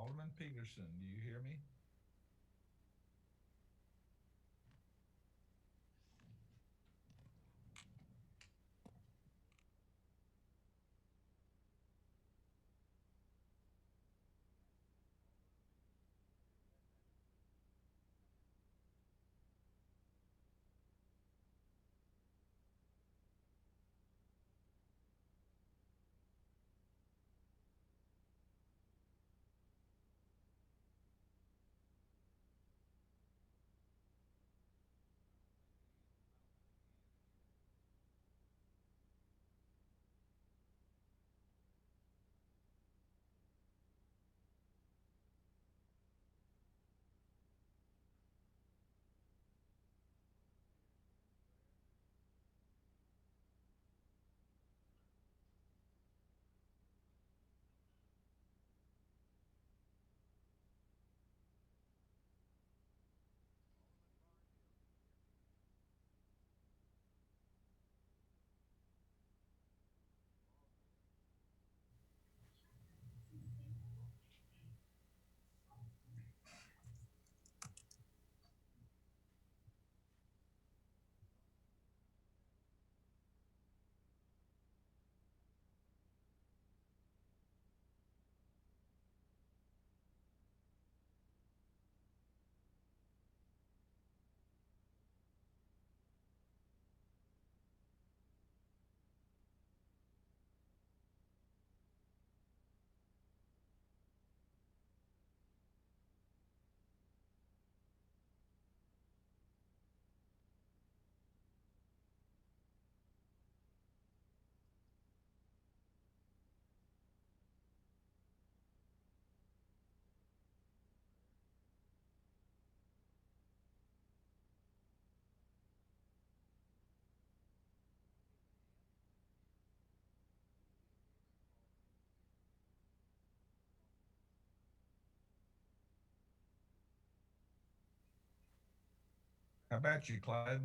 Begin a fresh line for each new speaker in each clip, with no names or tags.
Alderman Peterson, do you hear me? How about you, Clyde?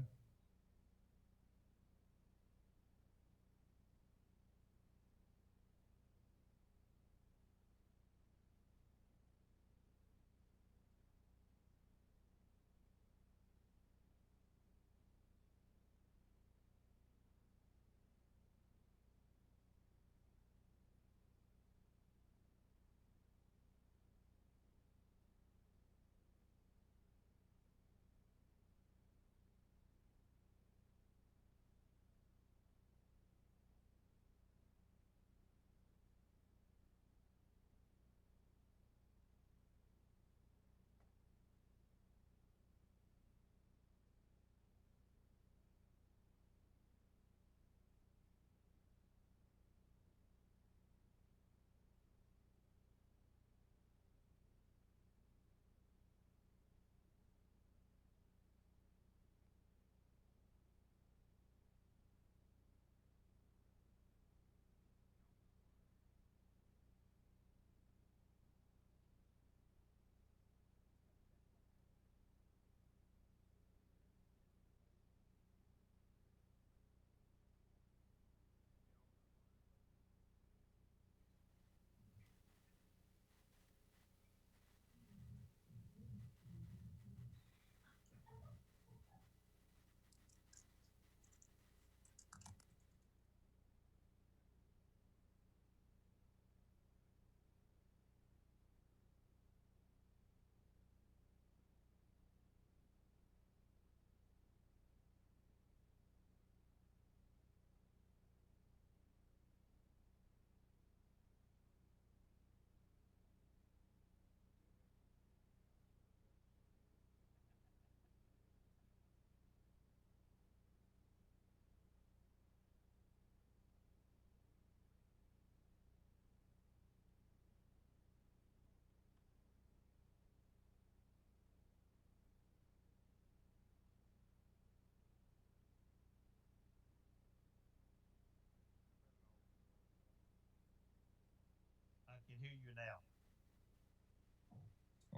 I can hear you now.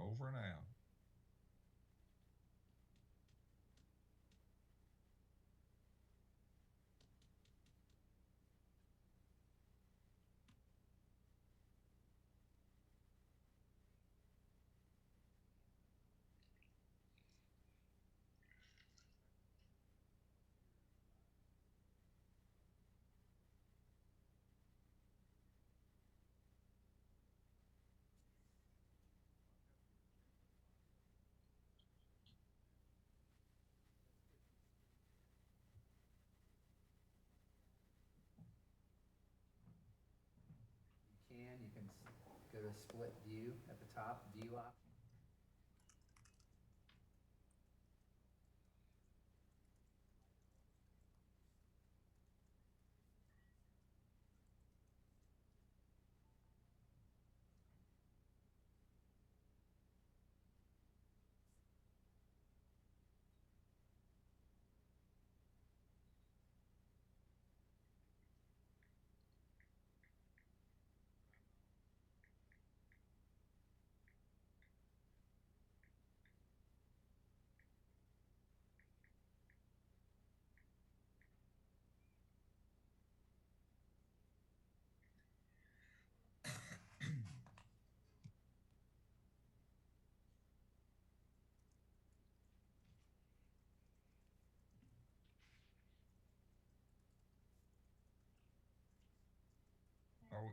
Over and out.
can go to split view at the top, view option.
Are we,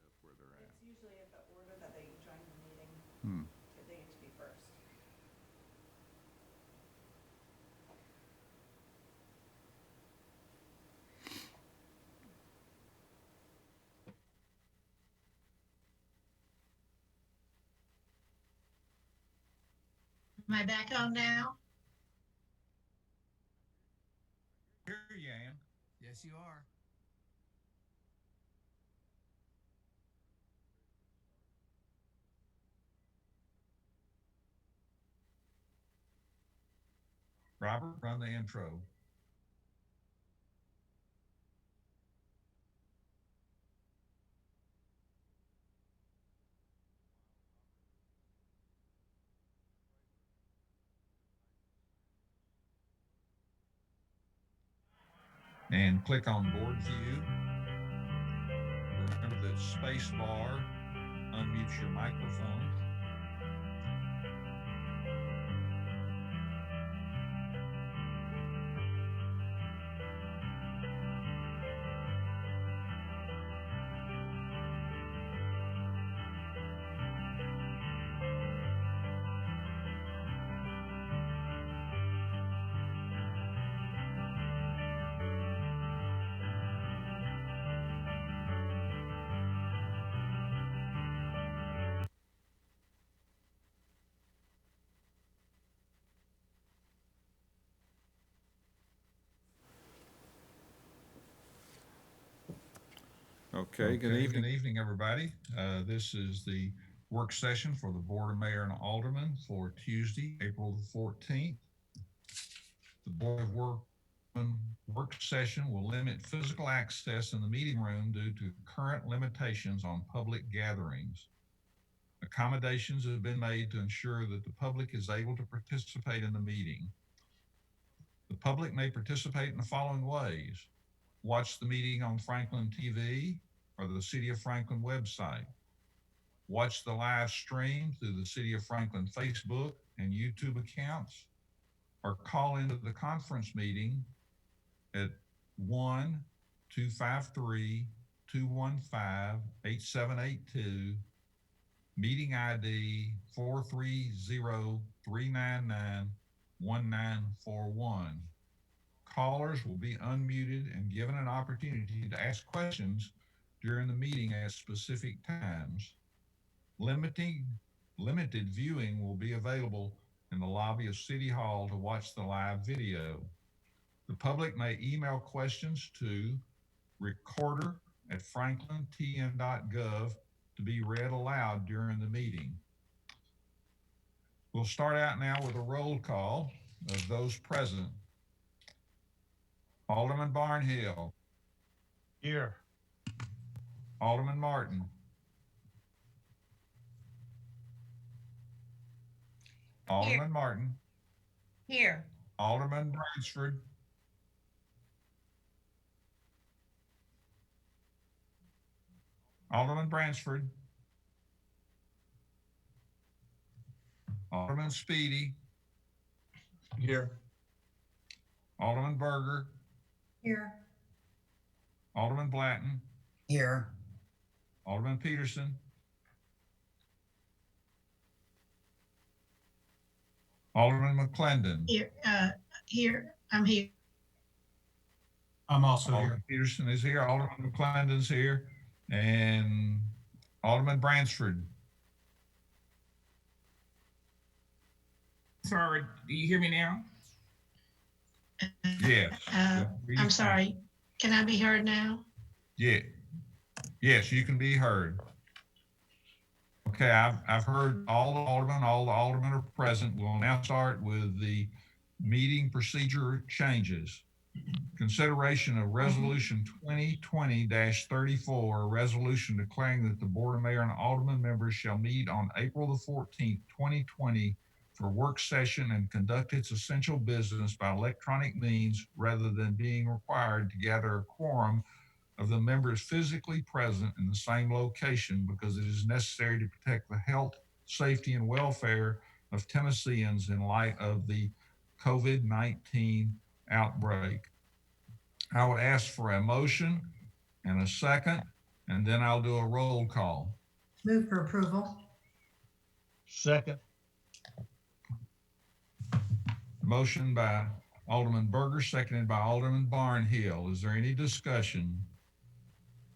That's where they're at.
It's usually at the order that they join the meeting,
Hmm.
they get to be first.
Am I back on now?
here you am.
Yes, you are.
Robert, run the intro. And click on board view. Remember that space bar unmutes your microphone.
Okay, good
Good
evening.
evening, everybody. This is the work session for the Board of Mayor and Aldermen for Tuesday, April the 14th. The Board of work session will limit physical access in the meeting room due to current limitations on public gatherings. Accommodations have been made to ensure that the public is able to participate in the meeting. The public may participate in the following ways: watch the meeting on Franklin TV or the City of Franklin website, watch the live stream through the City of Franklin Facebook and YouTube accounts, or call into the conference meeting at 1-253-215-8782, meeting ID 430-399-1941. Callers will be unmuted and given an opportunity to ask questions during the meeting at specific times. Limited viewing will be available in the lobby of City Hall to watch the live video. The public may email questions to recorder@franklintn.gov to be read aloud during the meeting. We'll start out now with a roll call of those present. Alderman Barnhill.
Here.
Alderman Martin. Alderman Martin.
Here.
Alderman Bransford. Alderman Bransford. Alderman Speedy.
Here.
Alderman Berger.
Here.
Alderman Blatton.
Here.
Alderman Peterson. Alderman McClendon.
Here, I'm here.
I'm also here.
Alderman Peterson is here. Alderman McClendon's here. And Alderman Bransford.
Sorry, do you hear me now?
Yes.
I'm sorry. Can I be heard now?
Yeah. Yes, you can be heard. Okay, I've heard all the aldermen are present. We'll now start with the meeting procedure changes. Consideration of resolution 2020-34, a resolution declaring that the Board of Mayor and Alderman members shall meet on April the 14th, 2020 for work session and conduct its essential business by electronic means rather than being required to gather a quorum of the members physically present in the same location because it is necessary to protect the health, safety, and welfare of Tennesseans in light of the COVID-19 outbreak. I would ask for a motion and a second, and then I'll do a roll call.
Move for approval.
Second.
Motion by Alderman Berger, seconded by Alderman Barnhill. Is there any discussion?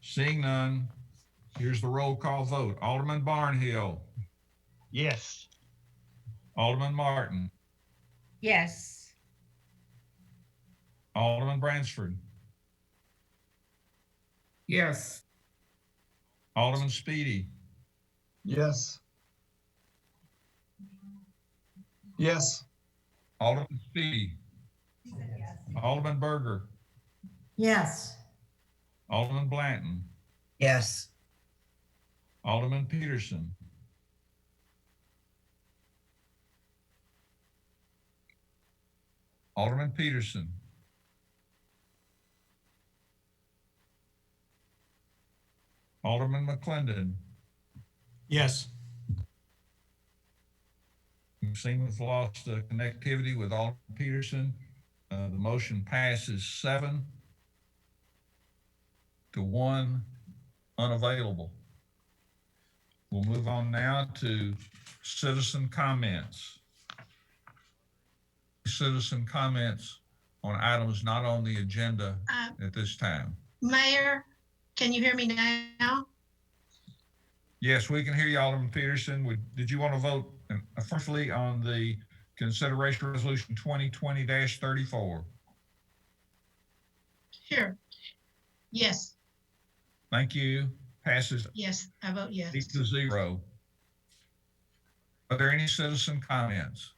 Seeing none, here's the roll call vote. Alderman Barnhill.
Yes.
Alderman Martin.
Yes.
Alderman Bransford.
Yes.
Alderman Speedy.
Yes. Yes.
Alderman Speedy.
She said yes.
Alderman Berger.
Yes.
Alderman Blanton.
Yes.
Alderman Peterson. Alderman Peterson. Alderman McClendon.
Yes.
We've seen we've lost connectivity with Alderman Peterson. The motion passes 7-1 unavailable. We'll move on now to citizen comments. Citizen comments on items not on the agenda at this time.
Mayor, can you hear me now?
Yes, we can hear you, Alderman Peterson. Did you want to vote firstly on the consideration resolution 2020-34?
Sure. Yes,
Thank you. Passes
yes, I vote yes.
8-0. Are there any citizen comments?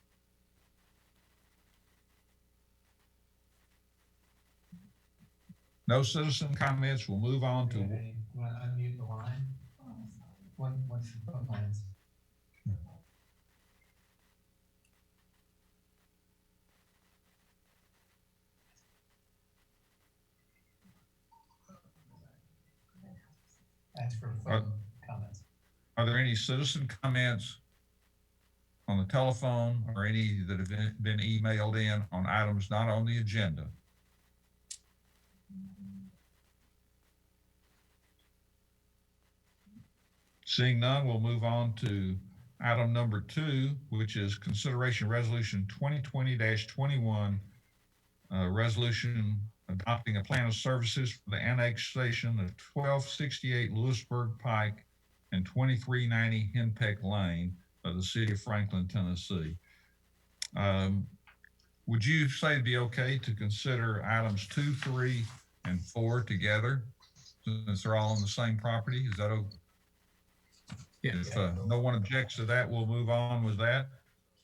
No citizen comments. We'll move on to,
You want to unmute the line? Once your phone lines. Ask for phone comments.
are there any citizen comments on the telephone or any that have been emailed in on items not on the agenda? Seeing none, we'll move on to item number 2, which is consideration resolution 2020-21, resolution adopting a plan of services for the annexation of 1268 Lewisburg Pike and 2390 Henpeck Lane of the city of Franklin, Tennessee. would you say it'd be okay to consider items 2, 3, and 4 together? Since they're all on the same property, is that okay? If no one objects to that, we'll move on with that.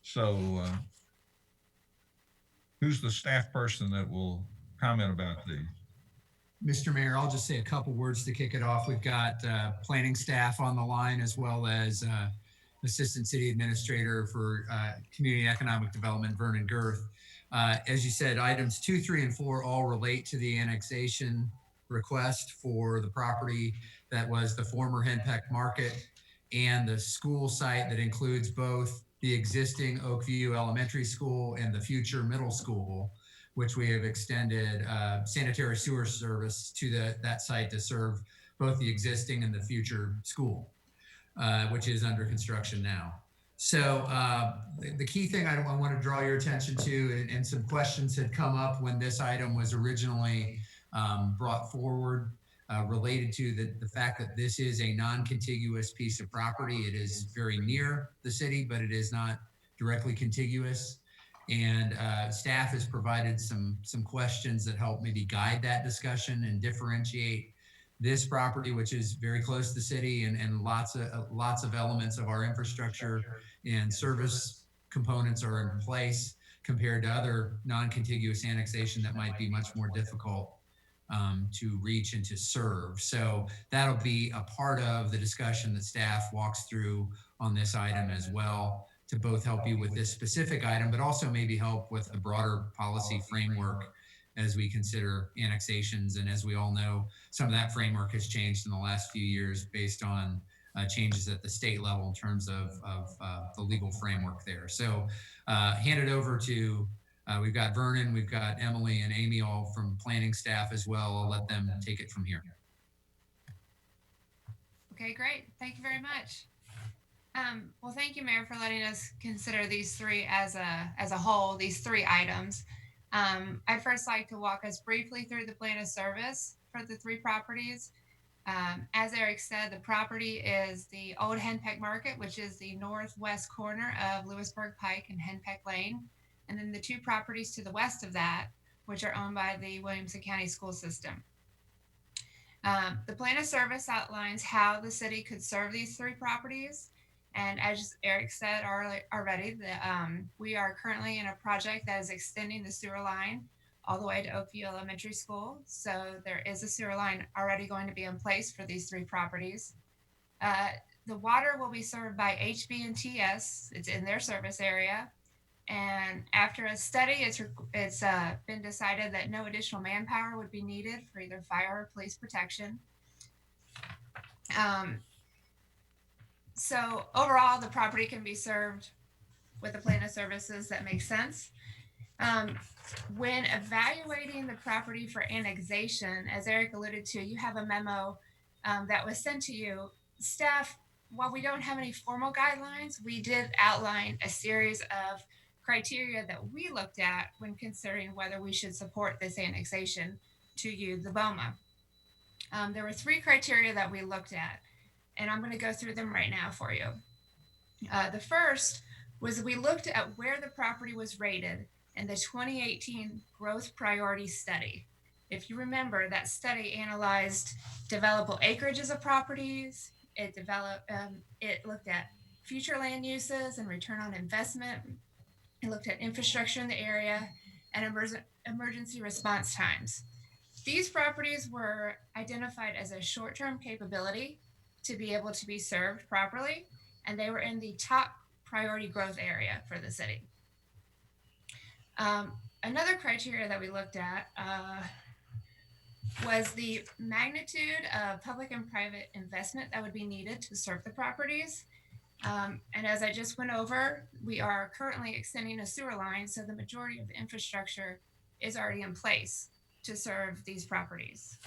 So who's the staff person that will comment about these?
Mr. Mayor, I'll just say a couple words to kick it off. We've got planning staff on the line as well as Assistant City Administrator for Community Economic Development, Vernon Girth. As you said, items 2, 3, and 4 all relate to the annexation request for the property that was the former Henpeck Market and the school site that includes both the existing Oakview Elementary School and the future middle school, which we have extended sanitary sewer service to that site to serve both the existing and the future school, which is under construction now. So the key thing I want to draw your attention to, and some questions had come up when this item was originally brought forward, related to the fact that this is a non-contiguous piece of property. It is very near the city, but it is not directly contiguous. And staff has provided some questions that help maybe guide that discussion and differentiate this property, which is very close to the city and lots of elements of our infrastructure and service components are in place compared to other non-contiguous annexation that might be much more difficult to reach and to serve. So that'll be a part of the discussion that staff walks through on this item as well, to both help you with this specific item, but also maybe help with the broader policy framework as we consider annexations. And as we all know, some of that framework has changed in the last few years based on changes at the state level in terms of the legal framework there. So hand it over to, we've got Vernon, we've got Emily and Amy all from planning staff as well. I'll let them take it from here.
Okay, great. Thank you very much. Well, thank you, Mayor, for letting us consider these three as a whole, these three items. I'd first like to walk us briefly through the plan of service for the three properties. As Eric said, the property is the old Henpeck Market, which is the northwest corner of Lewisburg Pike and Henpeck Lane. And then the two properties to the west of that, which are owned by the Williamson County School System. The plan of service outlines how the city could serve these three properties. And as Eric said already, we are currently in a project that is extending the sewer line all the way to Oakview Elementary School. So there is a sewer line already going to be in place for these three properties. The water will be served by HB&TS. It's in their service area. And after a study, it's been decided that no additional manpower would be needed for either fire or police protection. So overall, the property can be served with a plan of services that makes sense. When evaluating the property for annexation, as Eric alluded to, you have a memo that was sent to you. Staff, while we don't have any formal guidelines, we did outline a series of criteria that we looked at when considering whether we should support this annexation to use the BOMA. There were three criteria that we looked at, and I'm going to go through them right now for you. The first was we looked at where the property was rated in the 2018 Growth Priority Study. If you remember, that study analyzed developable acreages of properties. It looked at future land uses and return on investment. It looked at infrastructure in the area and emergency response times. These properties were identified as a short-term capability to be able to be served properly, and they were in the top priority growth area for the city. Another criteria that we looked at was the magnitude of public and private investment that would be needed to serve the properties. And as I just went over, we are currently extending a sewer line, so the majority of the infrastructure is already in place to serve these properties.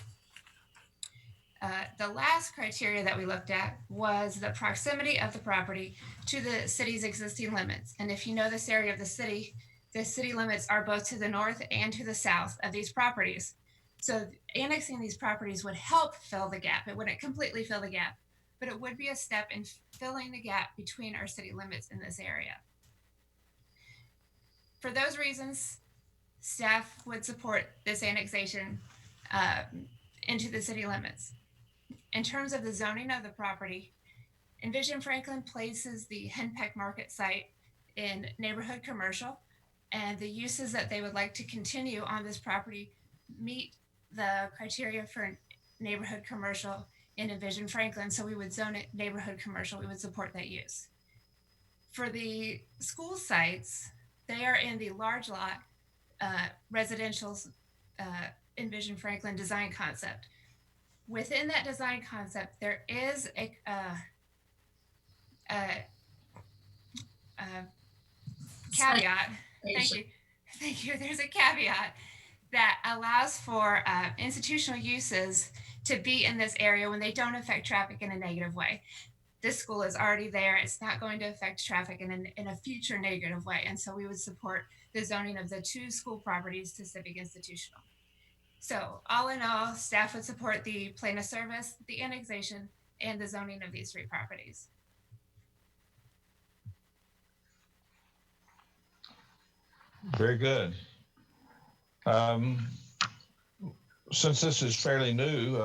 The last criteria that we looked at was the proximity of the property to the city's existing limits. And if you know this area of the city limits are both to the north and to the south of these properties. So annexing these properties would help fill the gap. It wouldn't completely fill the gap, but it would be a step in filling the gap between our city limits in this area. For those reasons, staff would support this annexation into the city limits. In terms of the zoning of the property, Envision Franklin places the Henpeck Market site in neighborhood commercial, and the uses that they would like to continue on this property meet the criteria for neighborhood commercial in Envision Franklin. So we would zone it neighborhood commercial. We would support that use. For the school sites, they are in the large lot residential Envision Franklin design concept. Within that design concept, there is a caveat. Thank you. There's a caveat that allows for institutional uses to be in this area when they don't affect traffic in a negative way. This school is already there. It's not going to affect traffic in a future negative way. And so we would support the zoning of the 2 school properties to civic institutional. So all in all, staff would support the plan of service, the annexation, and the zoning of these 3 properties.
Very good. Since this is fairly new,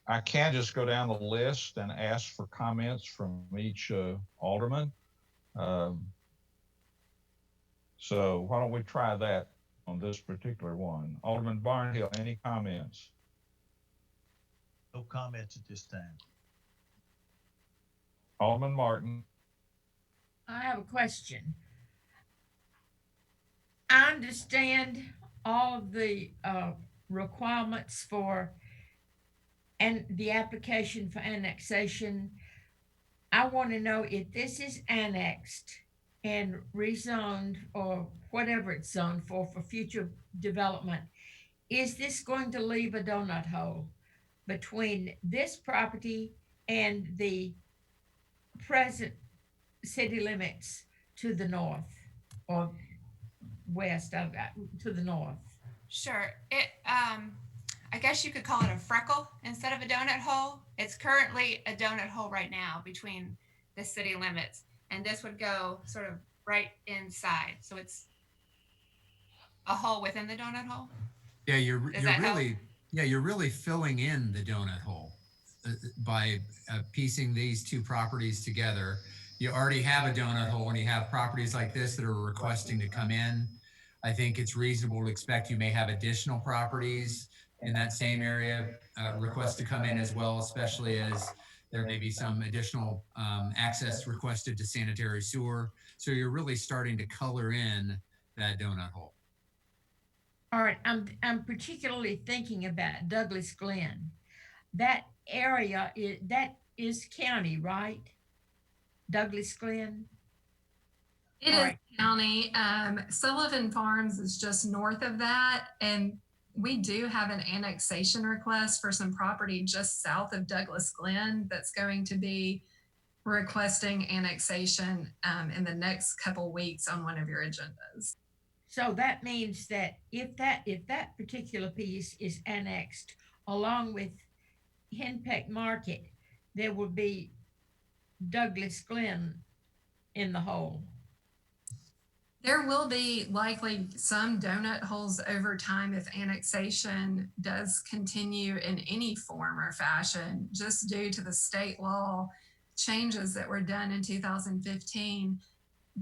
I can just go down the list and ask for comments from each alderman. So why don't we try that on this particular one? Alderman Barnhill, any comments?
No comments at this time.
Alderman Martin?
I have a question. I understand all of the requirements for and the application for annexation. I want to know if this is annexed and rezoned or whatever it's zoned for future development, is this going to leave a donut hole between this property and the present city limits to the north or west of that, to the north?
Sure. I guess you could call it a freckle instead of a donut hole. It's currently a donut hole right now between the city limits, and this would go sort of right inside. So it's a hole within the donut hole.
Yeah, you're
that help?
you're really filling in the donut hole by piecing these 2 properties together. You already have a donut hole when you have properties like this that are requesting to come in. I think it's reasonable to expect you may have additional properties in that same area request to come in as well, especially as there may be some additional access requested to sanitary sewer. So you're really starting to color in that donut hole.
All right, I'm particularly thinking about Douglas Glen. That area is county, right? Douglas Glen?
It
All
is
right.
county. Sullivan Farms is just north of that. And we do have an annexation request for some property just south of Douglas Glen that's going to be requesting annexation in the next couple weeks on one of your agendas.
So that means that if that particular piece is annexed along with Henpeck Market, there will be Douglas Glen in the hole.
There will be likely some donut holes over time if annexation does continue in any form or fashion, just due to the state law changes that were done in 2015.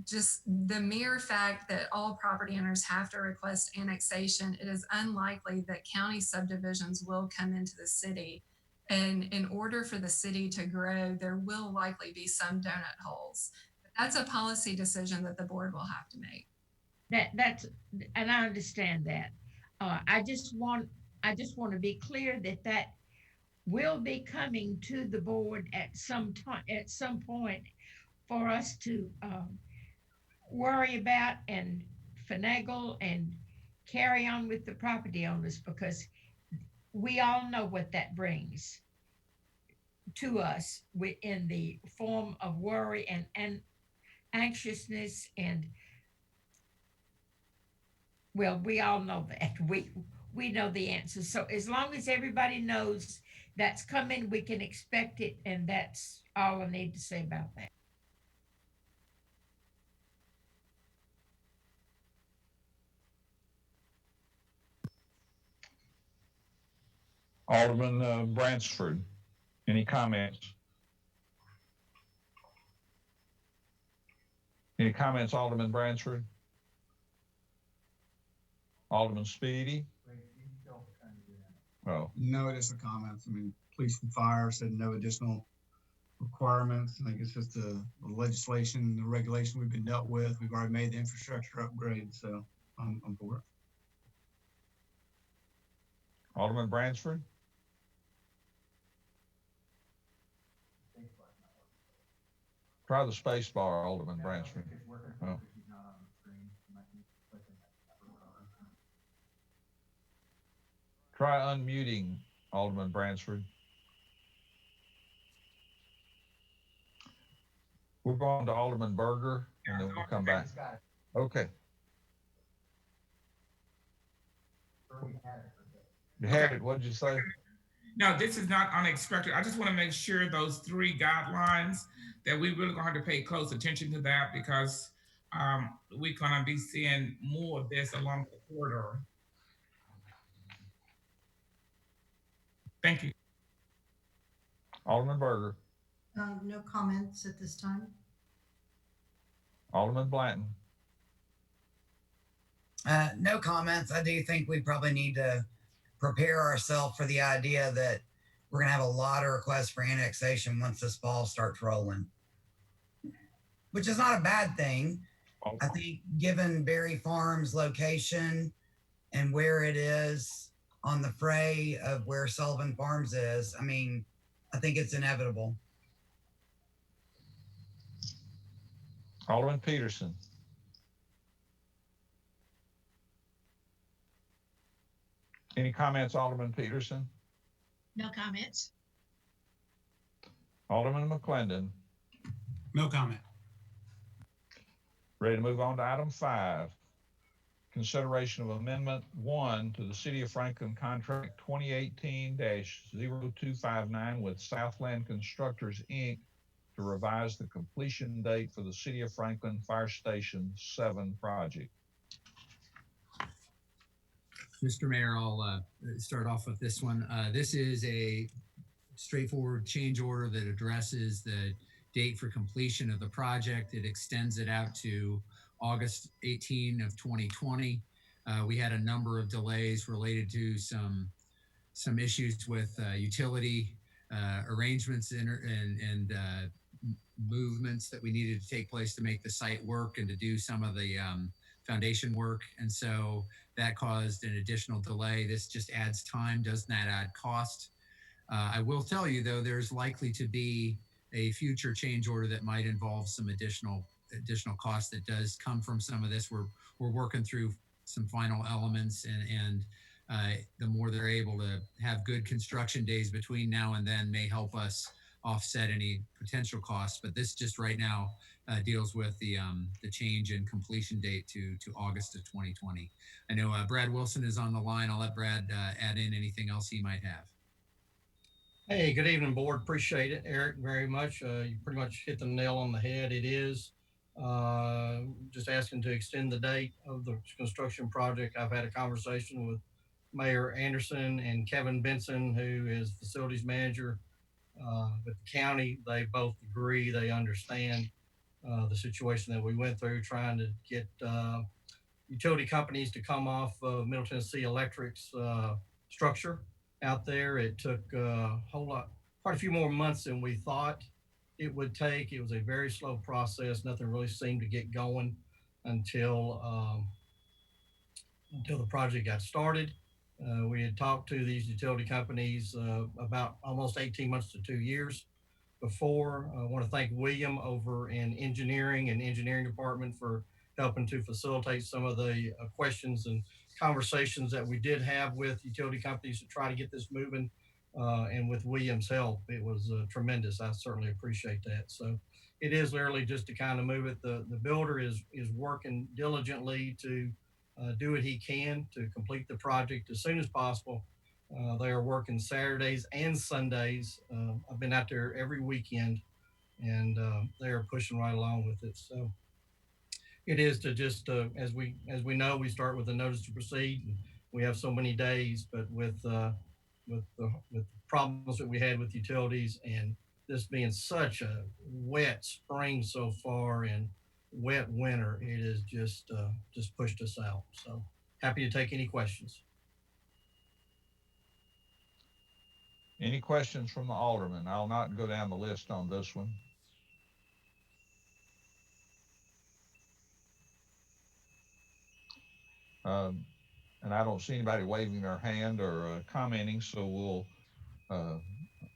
Just the mere fact that all property owners have to request annexation, it is unlikely that county subdivisions will come into the city. And in order for the city to grow, there will likely be some donut holes. That's a policy decision that the board will have to make.
And I understand that. I just want to be clear that will be coming to the board at some point for us to worry about and finagle and carry on with the property owners, because we all know what that brings to us in the form of worry and anxiousness, and well, we all know that. We know the answers. So as long as everybody knows that's coming, we can expect it, and that's all I need to say about that.
Alderman Bransford, any comments? Any comments, Alderman Bransford? Alderman Speedy? Oh,
No additional comments. I mean, police and fire said no additional requirements. I think it's just the legislation, the regulation we've been dealt with. We've already made the infrastructure upgrade, so I'm for it.
Alderman Bransford? Try the space bar, Alderman Bransford. Oh. Try unmuting Alderman Bransford. We're going to Alderman Berger and then we'll come back. Okay. You had it, what did you say?
No, this is not unexpected. I just want to make sure those 3 guidelines that we really gonna have to pay close attention to that because we're gonna be seeing more of this along the corridor. Thank you.
Alderman Berger,
No comments at this time.
Alderman Blanton,
No comments. I do think we probably need to prepare ourselves for the idea that we're going to have a lot of requests for annexation once this ball starts rolling, which is not a bad thing. I think given Berry Farm's location and where it is on the fray of where Sullivan Farms is, I mean, I think it's inevitable.
Alderman Peterson. Any comments, Alderman Peterson?
No comments.
Alderman McClendon,
No comment.
ready to move on to item 5. Consideration of Amendment 1 to the City of Franklin Contract 2018-0259 with Southland Constructors, Inc. to revise the completion date for the City of Franklin Fire Station 7 project.
Mr. Mayor, I'll start off with this one. This is a straightforward change order that addresses the date for completion of the project. It extends it out to August 18 of 2020. We had a number of delays related to some issues with utility arrangements and movements that we needed to take place to make the site work and to do some of the foundation work. And so that caused an additional delay. This just adds time, does not add cost. I will tell you though, there's likely to be a future change order that might involve some additional cost that does come from some of this. We're working through some final elements and the more they're able to have good construction days between now and then may help us offset any potential costs. But this just right now deals with the change in completion date to August of 2020. I know Brad Wilson is on the line. I'll let Brad add in anything else he might have.
Hey, good evening, board. Appreciate it, Eric, very much. You pretty much hit the nail on the head. It is just asking to extend the date of the construction project. I've had a conversation with Mayor Anderson and Kevin Benson, who is facilities manager with the county. They both agree. They understand the situation that we went through trying to get utility companies to come off of Middle Tennessee Electric's structure out there. It took quite a few more months than we thought it would take. It was a very slow process. Nothing really seemed to get going until the project got started. We had talked to these utility companies about almost 18 months to 2 years before. I want to thank William over in engineering department for helping to facilitate some of the questions and conversations that we did have with utility companies to try to get this moving. And with William's help, it was tremendous. I certainly appreciate that. So it is literally just to kind of move it. The builder is working diligently to do what he can to complete the project as soon as possible. They are working Saturdays and Sundays. I've been out there every weekend, and they are pushing right along with it. So it is to just, as we know, we start with a notice to proceed. And we have so many days, but with with the problems that we had with utilities, and this being such a wet spring so far and wet winter, it has just pushed us out. So happy to take any questions.
Any questions from the alderman? I'll not go down the list on this one. And I don't see anybody waving their hand or commenting, so we'll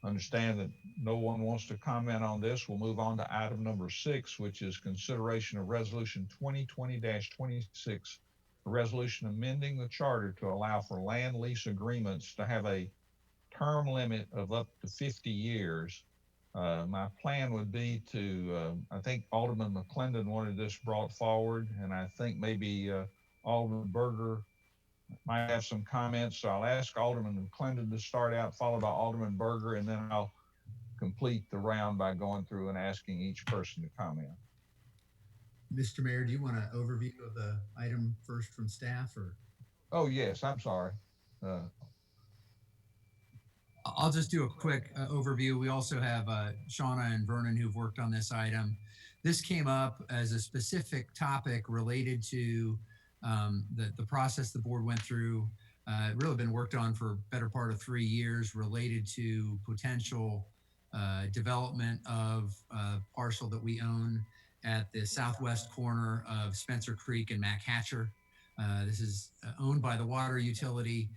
understand that no one wants to comment on this. We'll move on to item number 6, which is consideration of resolution 2020-26, a resolution amending the charter to allow for land lease agreements to have a term limit of up to 50 years. My plan would be to, I think Alderman McClendon wanted this brought forward, and I think maybe Alderman Berger might have some comments. So I'll ask Alderman McClendon to start out, followed by Alderman Berger, and then I'll complete the round by going through and asking each person to comment.
Mr. Mayor, do you want an overview of the item first from staff, or?
Oh, yes, I'm sorry.
I'll just do a quick overview. We also have Shauna and Vernon who've worked on this item. This came up as a specific topic related to the process the board went through. Really been worked on for better part of 3 years, related to potential development of a parcel that we own at the southwest corner of Spencer Creek and Mac Hatcher. This is owned by the water utility,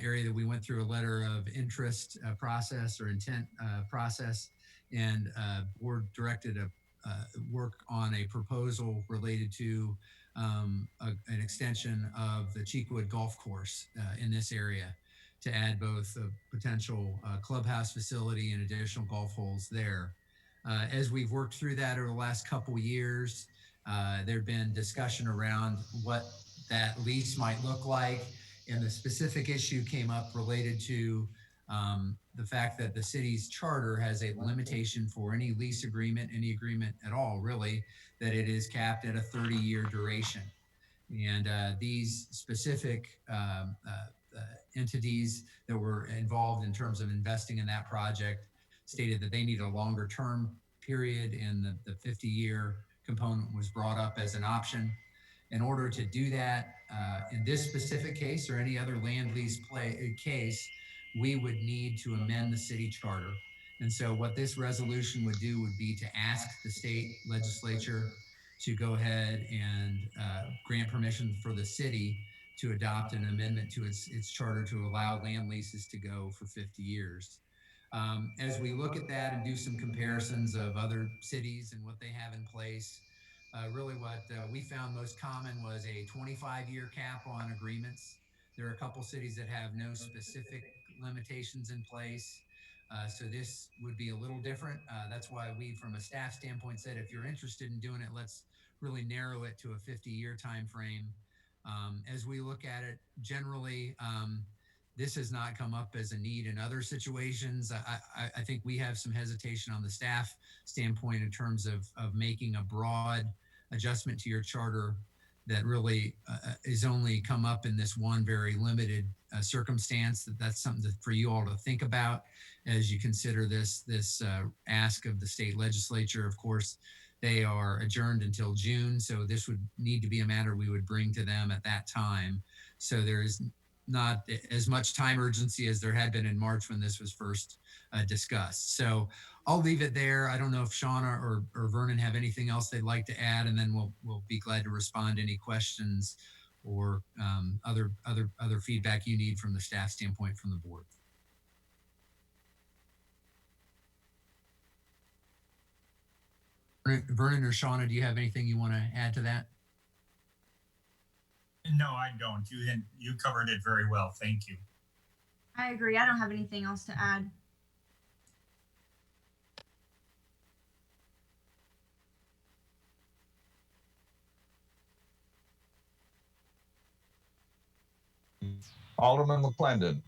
area that we went through a letter of interest process or intent process, and board directed a work on a proposal related to an extension of the Cheekwood Golf Course in this area to add both a potential clubhouse facility and additional golf holes there. As we've worked through that over the last couple years, there'd been discussion around what that lease might look like, and the specific issue came up related to the fact that the city's charter has a limitation for any lease agreement, any agreement at all, really, that it is capped at a 30-year duration. And these specific entities that were involved in terms of investing in that project stated that they need a longer term period, and the 50-year component was brought up as an option. In order to do that, in this specific case or any other land lease case, we would need to amend the city charter. And so what this resolution would do would be to ask the state legislature to go ahead and grant permission for the city to adopt an amendment to its charter to allow land leases to go for 50 years. As we look at that and do some comparisons of other cities and what they have in place, really what we found most common was a 25-year cap on agreements. There are a couple cities that have no specific limitations in place. So this would be a little different. That's why we, from a staff standpoint, said if you're interested in doing it, let's really narrow it to a 50-year time frame. As we look at it, generally, this has not come up as a need in other situations. I think we have some hesitation on the staff standpoint in terms of making a broad adjustment to your charter that really is only come up in this one very limited circumstance. That's something for you all to think about as you consider this ask of the state legislature. Of course, they are adjourned until June, so this would need to be a matter we would bring to them at that time. So there is not as much time urgency as there had been in March when this was first discussed. So I'll leave it there. I don't know if Shauna or Vernon have anything else they'd like to add, and then we'll be glad to respond to any questions or other feedback you need from the staff standpoint from the board. Vernon or Shauna, do you have anything you want to add to that?
No, I don't. You covered it very well. Thank you.
I agree. I don't have anything else to add.
Alderman McClendon.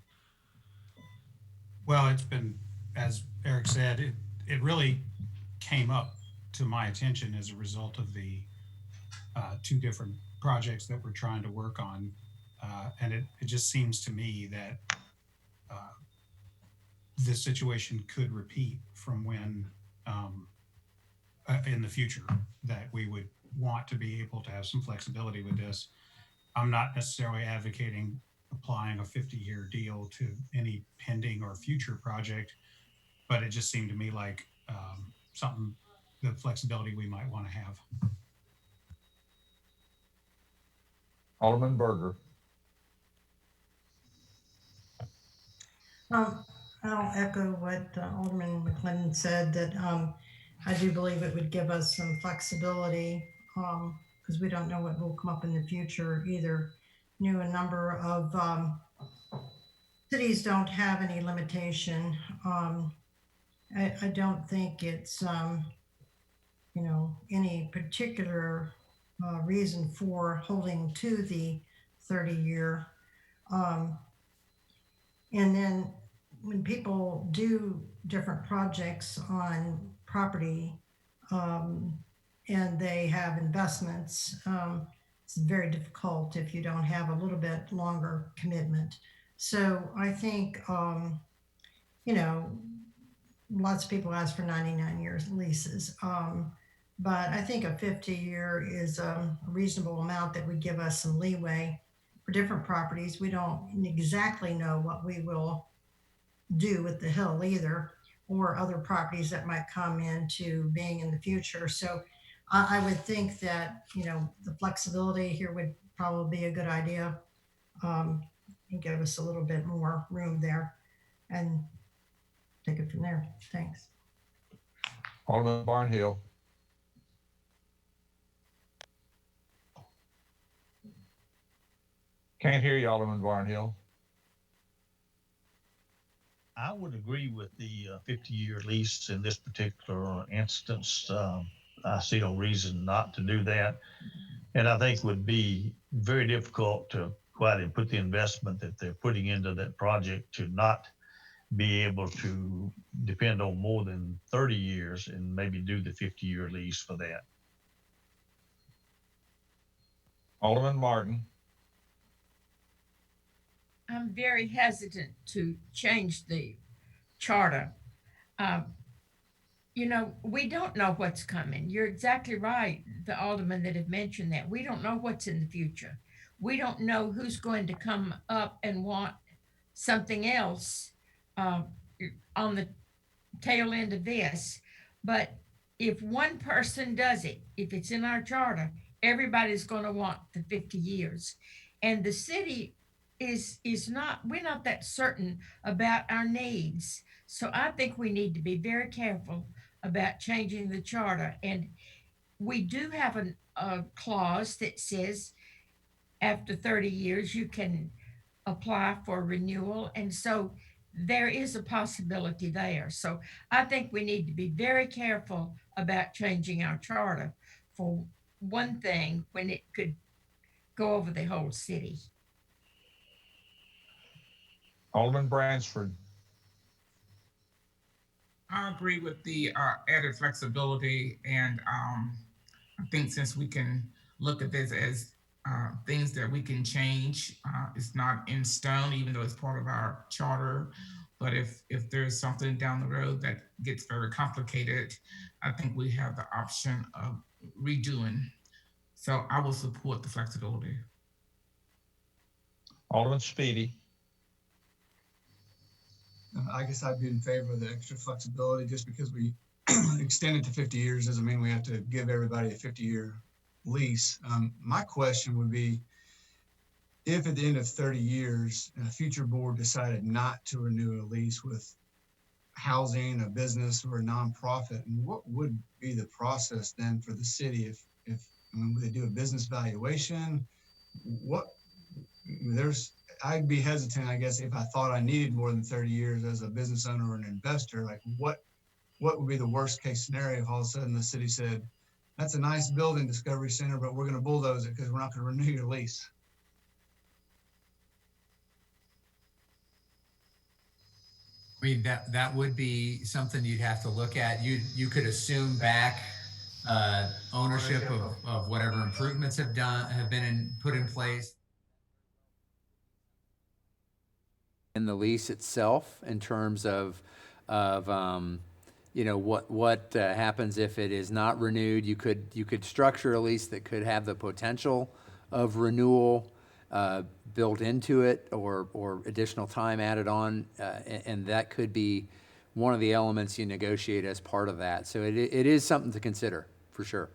Well, it's been, as Eric said, it really came up to my attention as a result of the two different projects that we're trying to work on. And it just seems to me that this situation could repeat from when, in the future, that we would want to be able to have some flexibility with this. I'm not necessarily advocating applying a 50-year deal to any pending or future project, but it just seemed to me like something, the flexibility we might want to have.
Alderman Berger.
I'll echo what Alderman McClendon said, that I do believe it would give us some flexibility because we don't know what will come up in the future either. Knew a number of cities don't have any limitation. I don't think it's, any particular reason for holding to the 30-year. And then when people do different projects on property and they have investments, it's very difficult if you don't have a little bit longer commitment. So I think, lots of people ask for 99 years leases. But I think a 50-year is a reasonable amount that would give us some leeway for different properties. We don't exactly know what we will do with the hill either, or other properties that might come into being in the future. So I would think that, the flexibility here would probably be a good idea, and give us a little bit more room there and take it from there. Thanks.
Alderman Barnhill. Can't hear you, Alderman Barnhill.
I would agree with the 50-year lease in this particular instance. I see no reason not to do that. And I think it would be very difficult to go out and put the investment that they're putting into that project to not be able to depend on more than 30 years and maybe do the 50-year lease for that.
Alderman Martin.
I'm very hesitant to change the charter. We don't know what's coming. You're exactly right, the aldermen that have mentioned that. We don't know what's in the future. We don't know who's going to come up and want something else on the tail end of this. But if one person does it, if it's in our charter, everybody's going to want the 50 years. And the city we're not that certain about our needs. So I think we need to be very careful about changing the charter. And we do have a clause that says after 30 years, you can apply for renewal. And so there is a possibility there. So I think we need to be very careful about changing our charter for one thing when it could go over the whole city.
Alderman Bransford.
I agree with the added flexibility, and I think since we can look at this as things that we can change, it's not in stone, even though it's part of our charter. But if there's something down the road that gets very complicated, I think we have the option of redoing. So I will support the flexibility.
Alderman Speedy.
I guess I'd be in favor of the extra flexibility. Just because we extend it to 50 years doesn't mean we have to give everybody a 50-year lease. My question would be, if at the end of 30 years, a future board decided not to renew a lease with housing, a business, or a nonprofit, and what would be the process then for the city if would they do a business valuation? I'd be hesitant, I guess, if I thought I needed more than 30 years as a business owner or an investor. Like, what would be the worst case scenario if all of a sudden the city said, that's a nice building, Discovery Center, but we're going to bulldoze it because we're not going to renew your lease?
I mean, that would be something you'd have to look at. You could assume back ownership of whatever improvements have been put in place.
in the lease itself in terms of you know, what happens if it is not renewed. You could structure a lease that could have the potential of renewal built into it, or additional time added on, and that could be one of the elements you negotiate as part of that. So it is something to consider, for sure.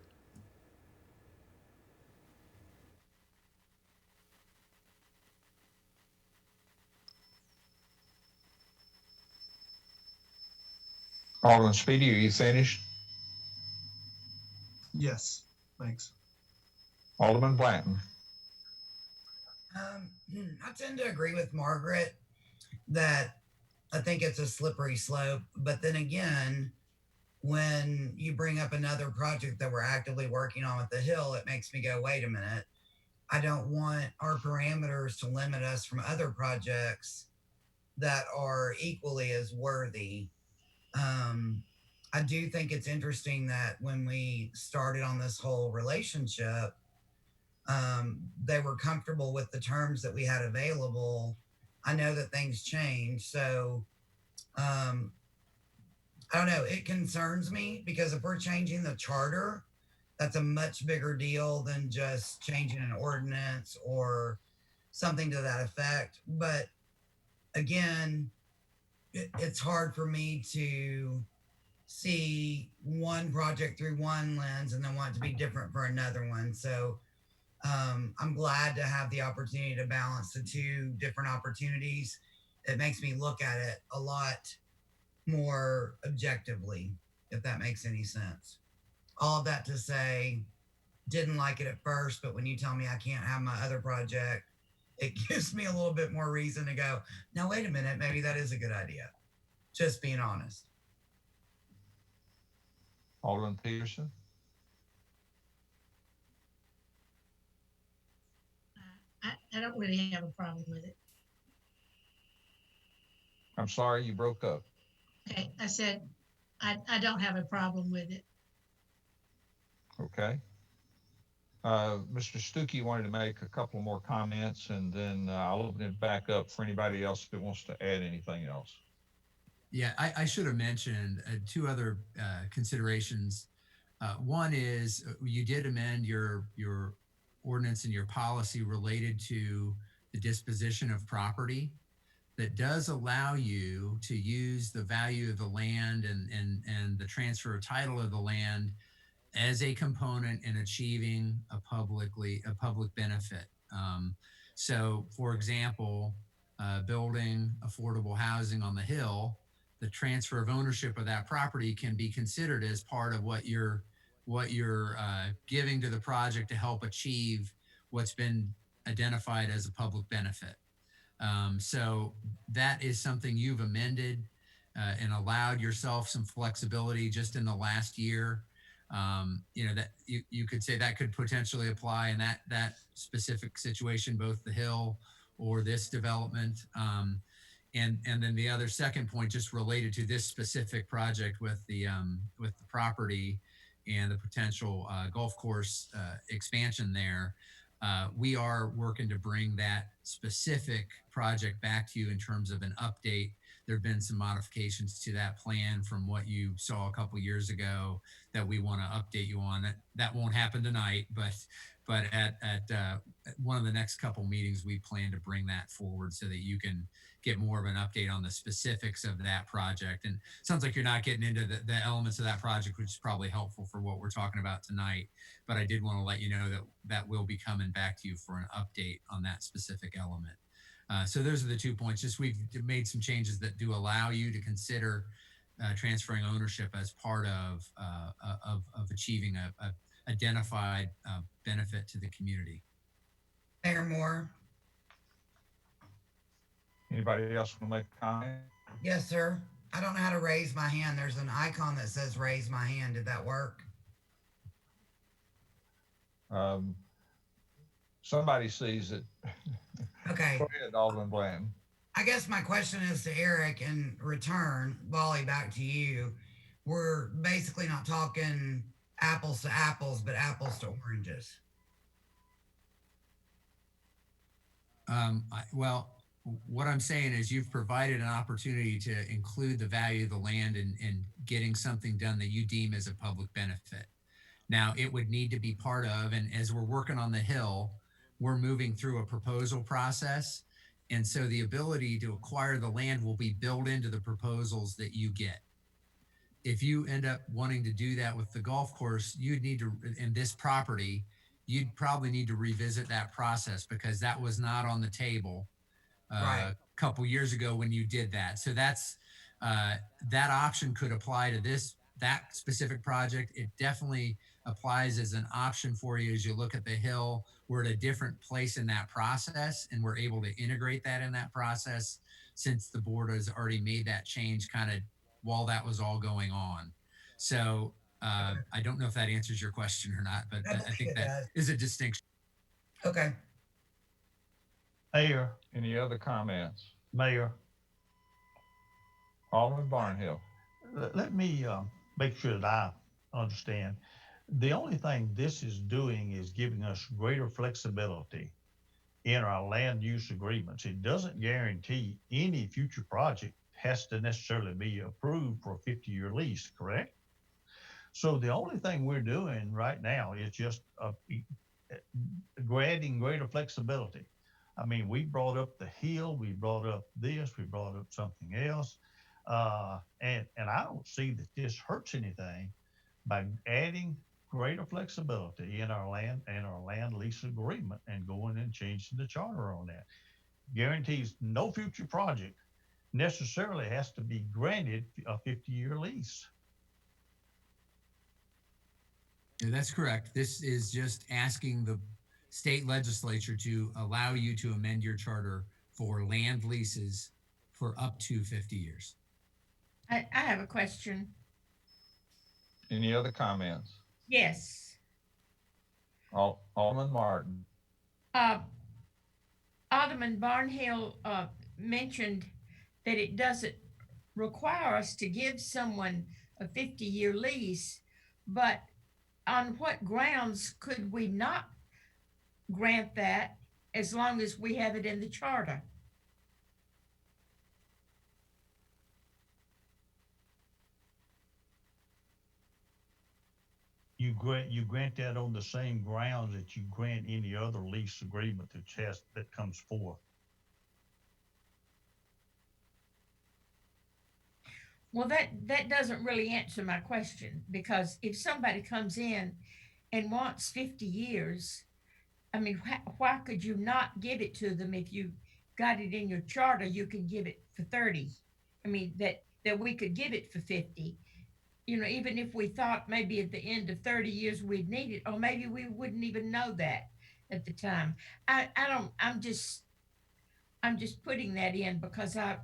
Alderman Speedy, are you finished?
Yes, thanks.
Alderman Blanton?
I tend to agree with Margaret that I think it's a slippery slope. But then again, when you bring up another project that we're actively working on at the Hill, it makes me go, wait a minute. I don't want our parameters to limit us from other projects that are equally as worthy. I do think it's interesting that when we started on this whole relationship, they were comfortable with the terms that we had available. I know that things change. So I don't know. It concerns me because if we're changing the charter, that's a much bigger deal than just changing an ordinance or something to that effect. But again, it's hard for me to see one project through one lens and then want it to be different for another one. So I'm glad to have the opportunity to balance the two different opportunities. It makes me look at it a lot more objectively, if that makes any sense. All of that to say, didn't like it at first, but when you tell me I can't have my other project, it gives me a little bit more reason to go, now, wait a minute, maybe that is a good idea. Just being honest.
Alderman Peterson?
I don't really have a problem with it.
I'm sorry, you broke up.
Okay, I said, I don't have a problem with it.
Okay. Mr. Stuckey wanted to make a couple more comments, and then I'll open it back up for anybody else that wants to add anything else.
Yeah, I should have mentioned two other considerations. One is you did amend your ordinance and your policy related to the disposition of property that does allow you to use the value of the land and the transfer of title of the land as a component in achieving a public benefit. So, for example, building affordable housing on the Hill, the transfer of ownership of that property can be considered as part of what you're giving to the project to help achieve what's been identified as a public benefit. So that is something you've amended and allowed yourself some flexibility just in the last year. That you could say that could potentially apply in that specific situation, both the Hill or this development. And then the other second point, just related to this specific project with the property and the potential golf course expansion there. We are working to bring that specific project back to you in terms of an update. There have been some modifications to that plan from what you saw a couple years ago that we want to update you on. That won't happen tonight, but at one of the next couple meetings, we plan to bring that forward so that you can get more of an update on the specifics of that project. And it sounds like you're not getting into the elements of that project, which is probably helpful for what we're talking about tonight. But I did want to let you know that will be coming back to you for an update on that specific element. So those are the 2 points. Just we've made some changes that do allow you to consider transferring ownership as part of achieving a identified benefit to the community.
Mayor Moore.
Anybody else want to make a comment?
Yes, sir. I don't know how to raise my hand. There's an icon that says raise my hand. Did that work?
Somebody sees it.
Okay.
Go ahead, Alderman Blanton.
I guess my question is to Eric in return. Wally, back to you. We're basically not talking apples to apples, but apples to oranges.
Well, what I'm saying is you've provided an opportunity to include the value of the land and getting something done that you deem as a public benefit. Now, it would need to be part of, and as we're working on the Hill, we're moving through a proposal process. And so the ability to acquire the land will be built into the proposals that you get. If you end up wanting to do that with the golf course, you'd need to, in this property, you'd probably need to revisit that process because that was not on the table
Right.
a couple years ago when you did that. So that's, that option could apply to that specific project. It definitely applies as an option for you as you look at the Hill. We're at a different place in that process, and we're able to integrate that in that process since the board has already made that change kind of while that was all going on. So I don't know if that answers your question or not, but I think that is a distinction.
Okay.
Mayor,
Any other comments?
Mayor,
Alderman Barnhill.
let me make sure that I understand. The only thing this is doing is giving us greater flexibility in our land use agreements. It doesn't guarantee any future project has to necessarily be approved for a 50-year lease, correct? So the only thing we're doing right now is just granting greater flexibility. I mean, we brought up the Hill, we brought up this, we brought up something else. And I don't see that this hurts anything by adding greater flexibility in our land and our land lease agreement and going and changing the charter on that. Guarantees no future project necessarily has to be granted a 50-year lease.
Yeah, that's correct. This is just asking the state legislature to allow you to amend your charter for land leases for up to 50 years.
I have a question.
Any other comments?
Yes.
Alderman Martin.
Alderman Barnhill mentioned that it doesn't require us to give someone a 50-year lease, but on what grounds could we not grant that as long as we have it in the charter?
You grant that on the same grounds that you grant any other lease agreement that comes forth.
Well, that doesn't really answer my question, because if somebody comes in and wants 50 years, I mean, why could you not give it to them? If you got it in your charter, you can give it for 30. I mean, that we could give it for 50. You know, even if we thought maybe at the end of 30 years we'd need it, or maybe we wouldn't even know that at the time. I'm just putting that in because I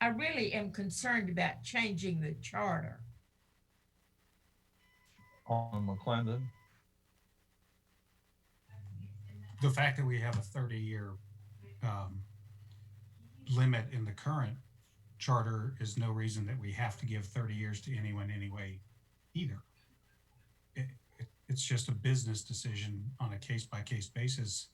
really am concerned about changing the charter.
Alderman McClendon.
The fact that we have a 30-year limit in the current charter is no reason that we have to give 30 years to anyone anyway either. It's just a business decision on a case-by-case basis.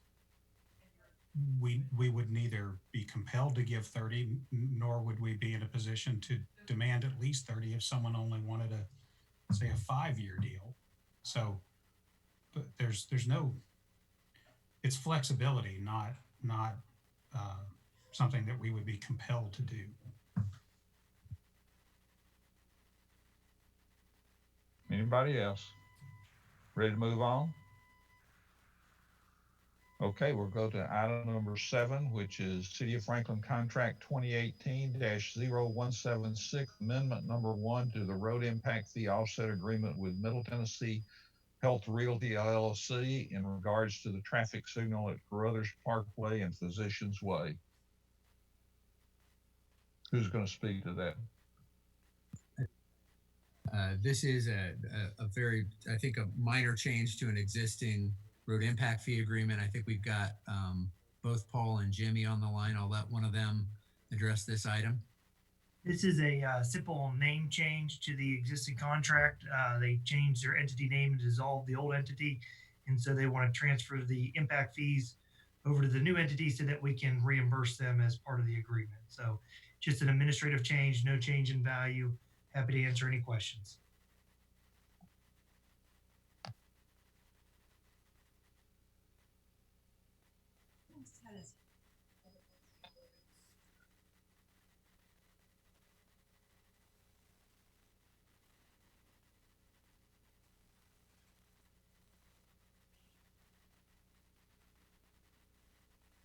We would neither be compelled to give 30, nor would we be in a position to demand at least 30 if someone only wanted a, say, a 5-year deal. So but there's no, it's flexibility, not something that we would be compelled to do.
Anybody else? Ready to move on? Okay, we'll go to item number 7, which is City of Franklin Contract 2018-0176, Amendment number 1 to the Road Impact Fee Offset Agreement with Middle Tennessee Health Realty LLC in regards to the traffic signal at Carruthers Parkway and Physicians Way. Who's going to speak to that?
This is a very, I think, a minor change to an existing road impact fee agreement. I think we've got both Paul and Jimmy on the line. I'll let one of them address this item.
This is a simple name change to the existing contract. They changed their entity name and dissolved the old entity. And so they want to transfer the impact fees over to the new entity so that we can reimburse them as part of the agreement. So just an administrative change, no change in value. Happy to answer any questions.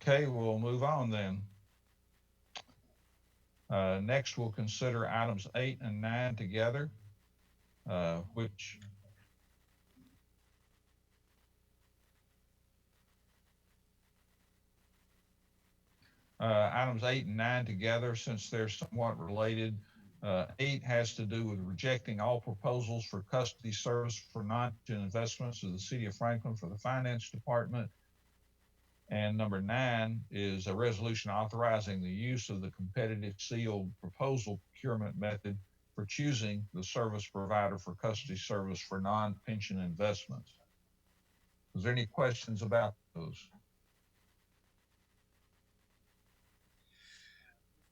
Okay, we'll move on then. Next, we'll consider items 8 and 9 together, which items 8 and 9 together, since they're somewhat related. 8 has to do with rejecting all proposals for custody service for non-pension investments of the City of Franklin for the Finance Department. And number 9 is a resolution authorizing the use of the competitive sealed proposal procurement method for choosing the service provider for custody service for non-pension investments. Is there any questions about those?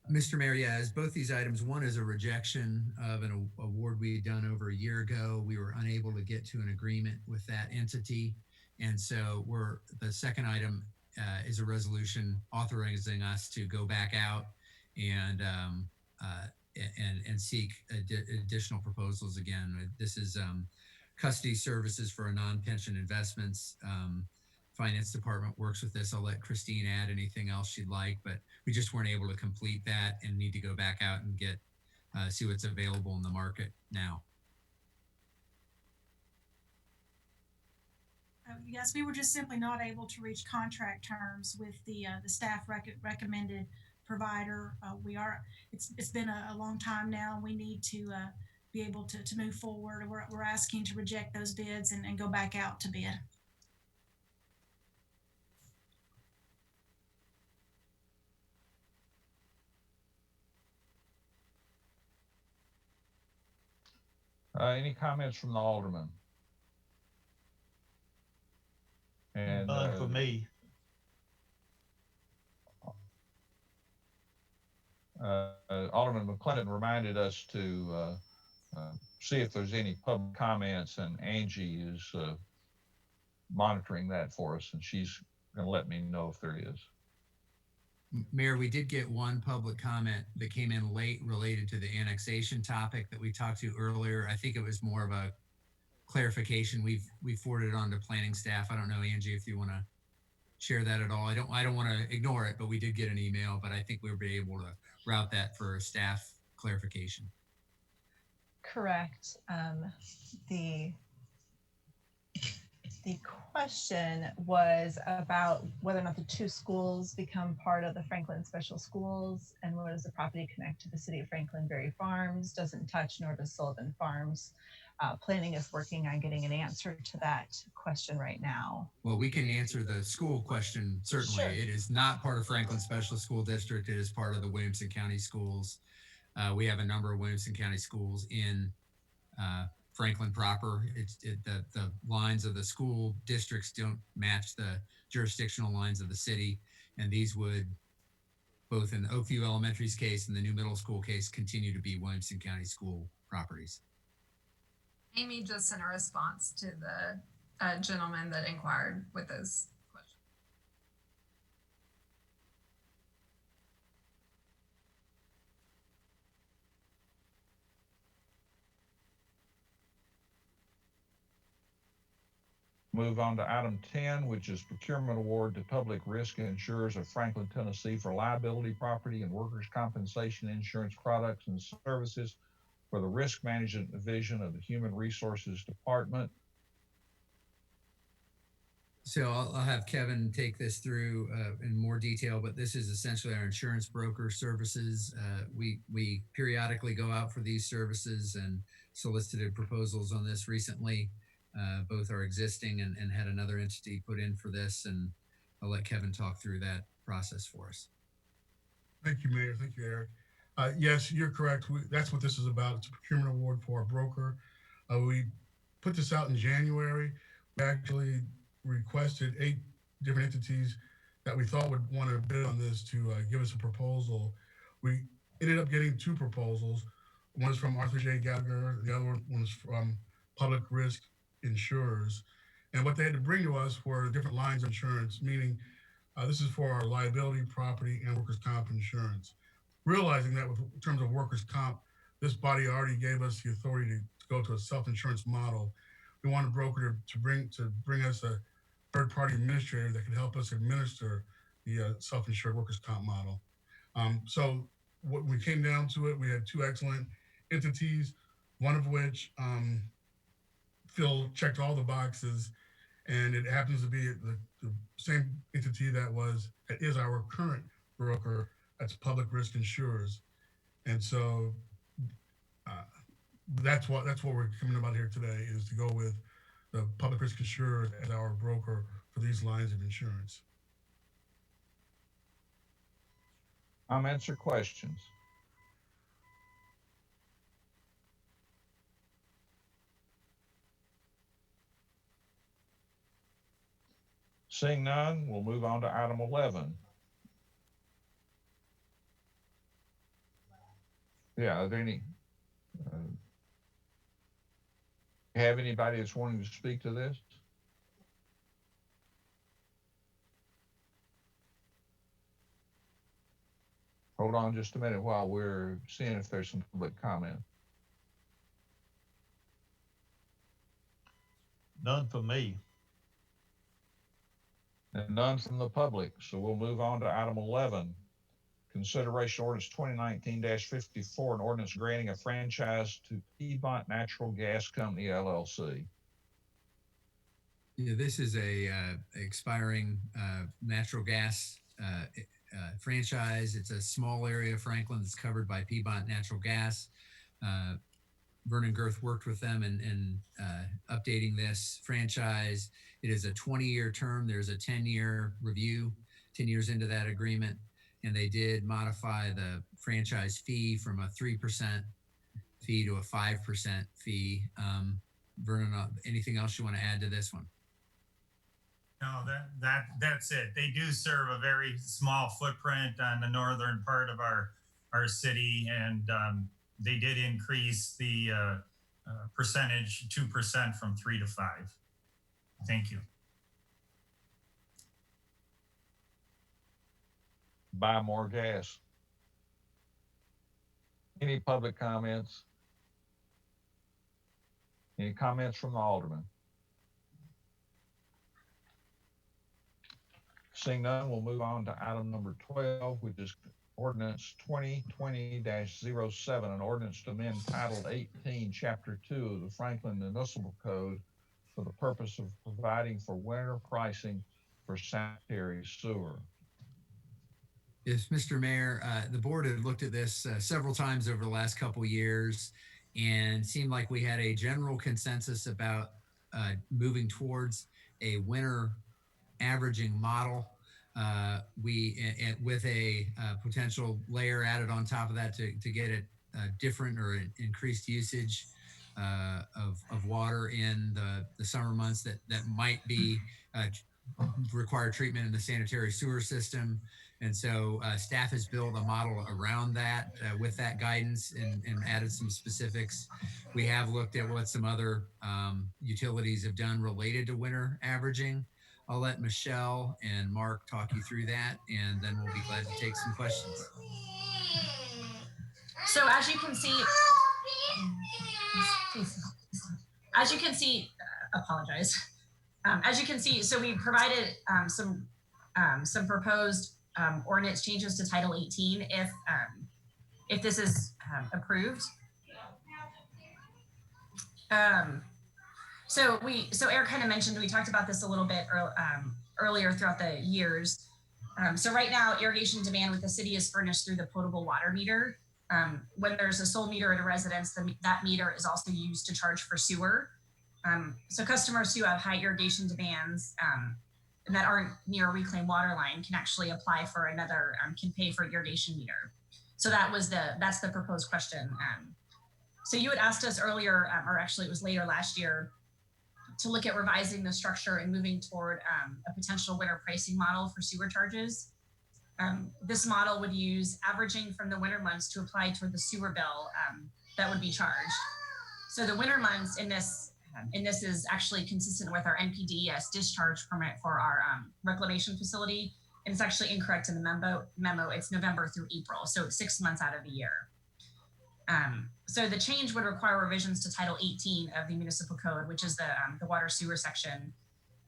Mr. Mayor, yeah, as both these items, one is a rejection of an award we had done over a year ago. We were unable to get to an agreement with that entity. And so the second item is a resolution authorizing us to go back out and seek additional proposals again. This is custody services for non-pension investments. Finance Department works with this. I'll let Christine add anything else she'd like, but we just weren't able to complete that and need to go back out and get see what's available in the market now.
Yes, we were just simply not able to reach contract terms with the staff recommended provider. It's been a long time now. We need to be able to move forward. We're asking to reject those bids and go back out to bid.
Any comments from the alderman? And
none for me.
Alderman McClendon reminded us to see if there's any public comments, and Angie is monitoring that for us, and she's going to let me know if there is.
Mayor, we did get one public comment that came in late related to the annexation topic that we talked to earlier. I think it was more of a clarification. We forwarded it on to planning staff. I don't know, Angie, if you want to share that at all. I don't want to ignore it, but we did get an email, but I think we were able to route that for staff clarification.
Correct. The question was about whether or not the two schools become part of the Franklin Special Schools, and where does the property connect to the City of Franklin Berry Farms? Doesn't touch, nor does Sullivan Farms. Planning is working on getting an answer to that question right now.
Well, we can answer the school question, certainly.
Sure.
It is not part of Franklin Special School District. It is part of the Williamson County Schools. We have a number of Williamson County schools in Franklin proper. The lines of the school districts don't match the jurisdictional lines of the city, and these would, both in the Oakview Elementary's case and the new middle school case, continue to be Williamson County school properties.
Amy just sent a response to the gentleman that inquired with those questions.
Move on to item 10, which is procurement award to public risk insurers of Franklin, Tennessee for liability, property, and workers' compensation insurance products and services for the Risk Management Division of the Human Resources Department.
So I'll have Kevin take this through in more detail, but this is essentially our insurance broker services. We periodically go out for these services and solicited proposals on this recently. Both are existing and had another entity put in for this, and I'll let Kevin talk through that process for us.
Thank you, Mayor. Thank you, Eric. Yes, you're correct. That's what this is about. It's a procurement award for a broker. We put this out in January. We actually requested 8 different entities that we thought would want to bid on this to give us a proposal. We ended up getting two proposals. One is from Arthur J. Gallagher. The other one was from Public Risk Insurers. And what they had to bring to us were different lines of insurance, meaning this is for our liability, property, and workers' comp insurance. Realizing that with in terms of workers' comp, this body already gave us the authority to go to a self-insurance model. We want a broker to bring us a third-party administrator that can help us administer the self-insured workers' comp model. So what we came down to it, we had two excellent entities, one of which Phil checked all the boxes, and it happens to be the same entity that is our current broker. That's Public Risk Insurers, and so that's what we're coming about here today, is to go with the Public Risk Insurers as our broker for these lines of insurance.
Comments or questions? Seeing none, we'll move on to item 11. Yeah, are there any, have anybody that's wanting to speak to this? Hold on just a minute while we're seeing if there's some public comment.
None for me.
And none from the public. So we'll move on to item 11. Consideration ordinance 2019-54, an ordinance granting a franchise to Piedmont Natural Gas Company, LLC.
Yeah, this is a expiring natural gas franchise. It's a small area of Franklin that's covered by Piedmont Natural Gas. Vernon Girth worked with them in updating this franchise. It is a 20-year term. There's a 10-year review, 10 years into that agreement. And they did modify the franchise fee from a 3% fee to a 5% fee. Vernon, anything else you want to add to this one?
No, that's it. They do serve a very small footprint on the northern part of our city, and they did increase the percentage 2% from 3 to 5. Thank you.
Buy more gas. Any public comments? Any comments from the alderman? Seeing none, we'll move on to item number 12, which is ordinance 2020-07, an ordinance to amend Title 18, Chapter 2 of the Franklin Municipal Code for the purpose of providing for winter pricing for sanitary sewer.
Yes, Mr. Mayor, the board had looked at this several times over the last couple of years and seemed like we had a general consensus about moving towards a winter averaging model. With a potential layer added on top of that to get it different or increased usage of water in the summer months that might be require treatment in the sanitary sewer system. And so staff has built a model around that with that guidance and added some specifics. We have looked at what some other utilities have done related to winter averaging. I'll let Michelle and Mark talk you through that, and then we'll be glad to take some questions.
So as you can see, apologize. As you can see, so we provided some proposed ordinance changes to Title 18 if this is approved. So Eric kind of mentioned, we talked about this a little bit earlier throughout the years. So right now, irrigation demand with the city is furnished through the potable water meter. When there's a sole meter at a residence, that meter is also used to charge for sewer. So customers who have high irrigation demands and that aren't near a reclaimed water line can actually apply for another, can pay for irrigation meter. So that's the proposed question. So you had asked us earlier, or actually it was later last year, to look at revising the structure and moving toward a potential winter pricing model for sewer charges. This model would use averaging from the winter months to apply toward the sewer bill that would be charged. So the winter months in this is actually consistent with our NPDES discharge permit for our reclamation facility. And it's actually incorrect in the memo. It's November through April. So it's 6 months out of the year. So the change would require revisions to Title 18 of the Municipal Code, which is the water sewer section.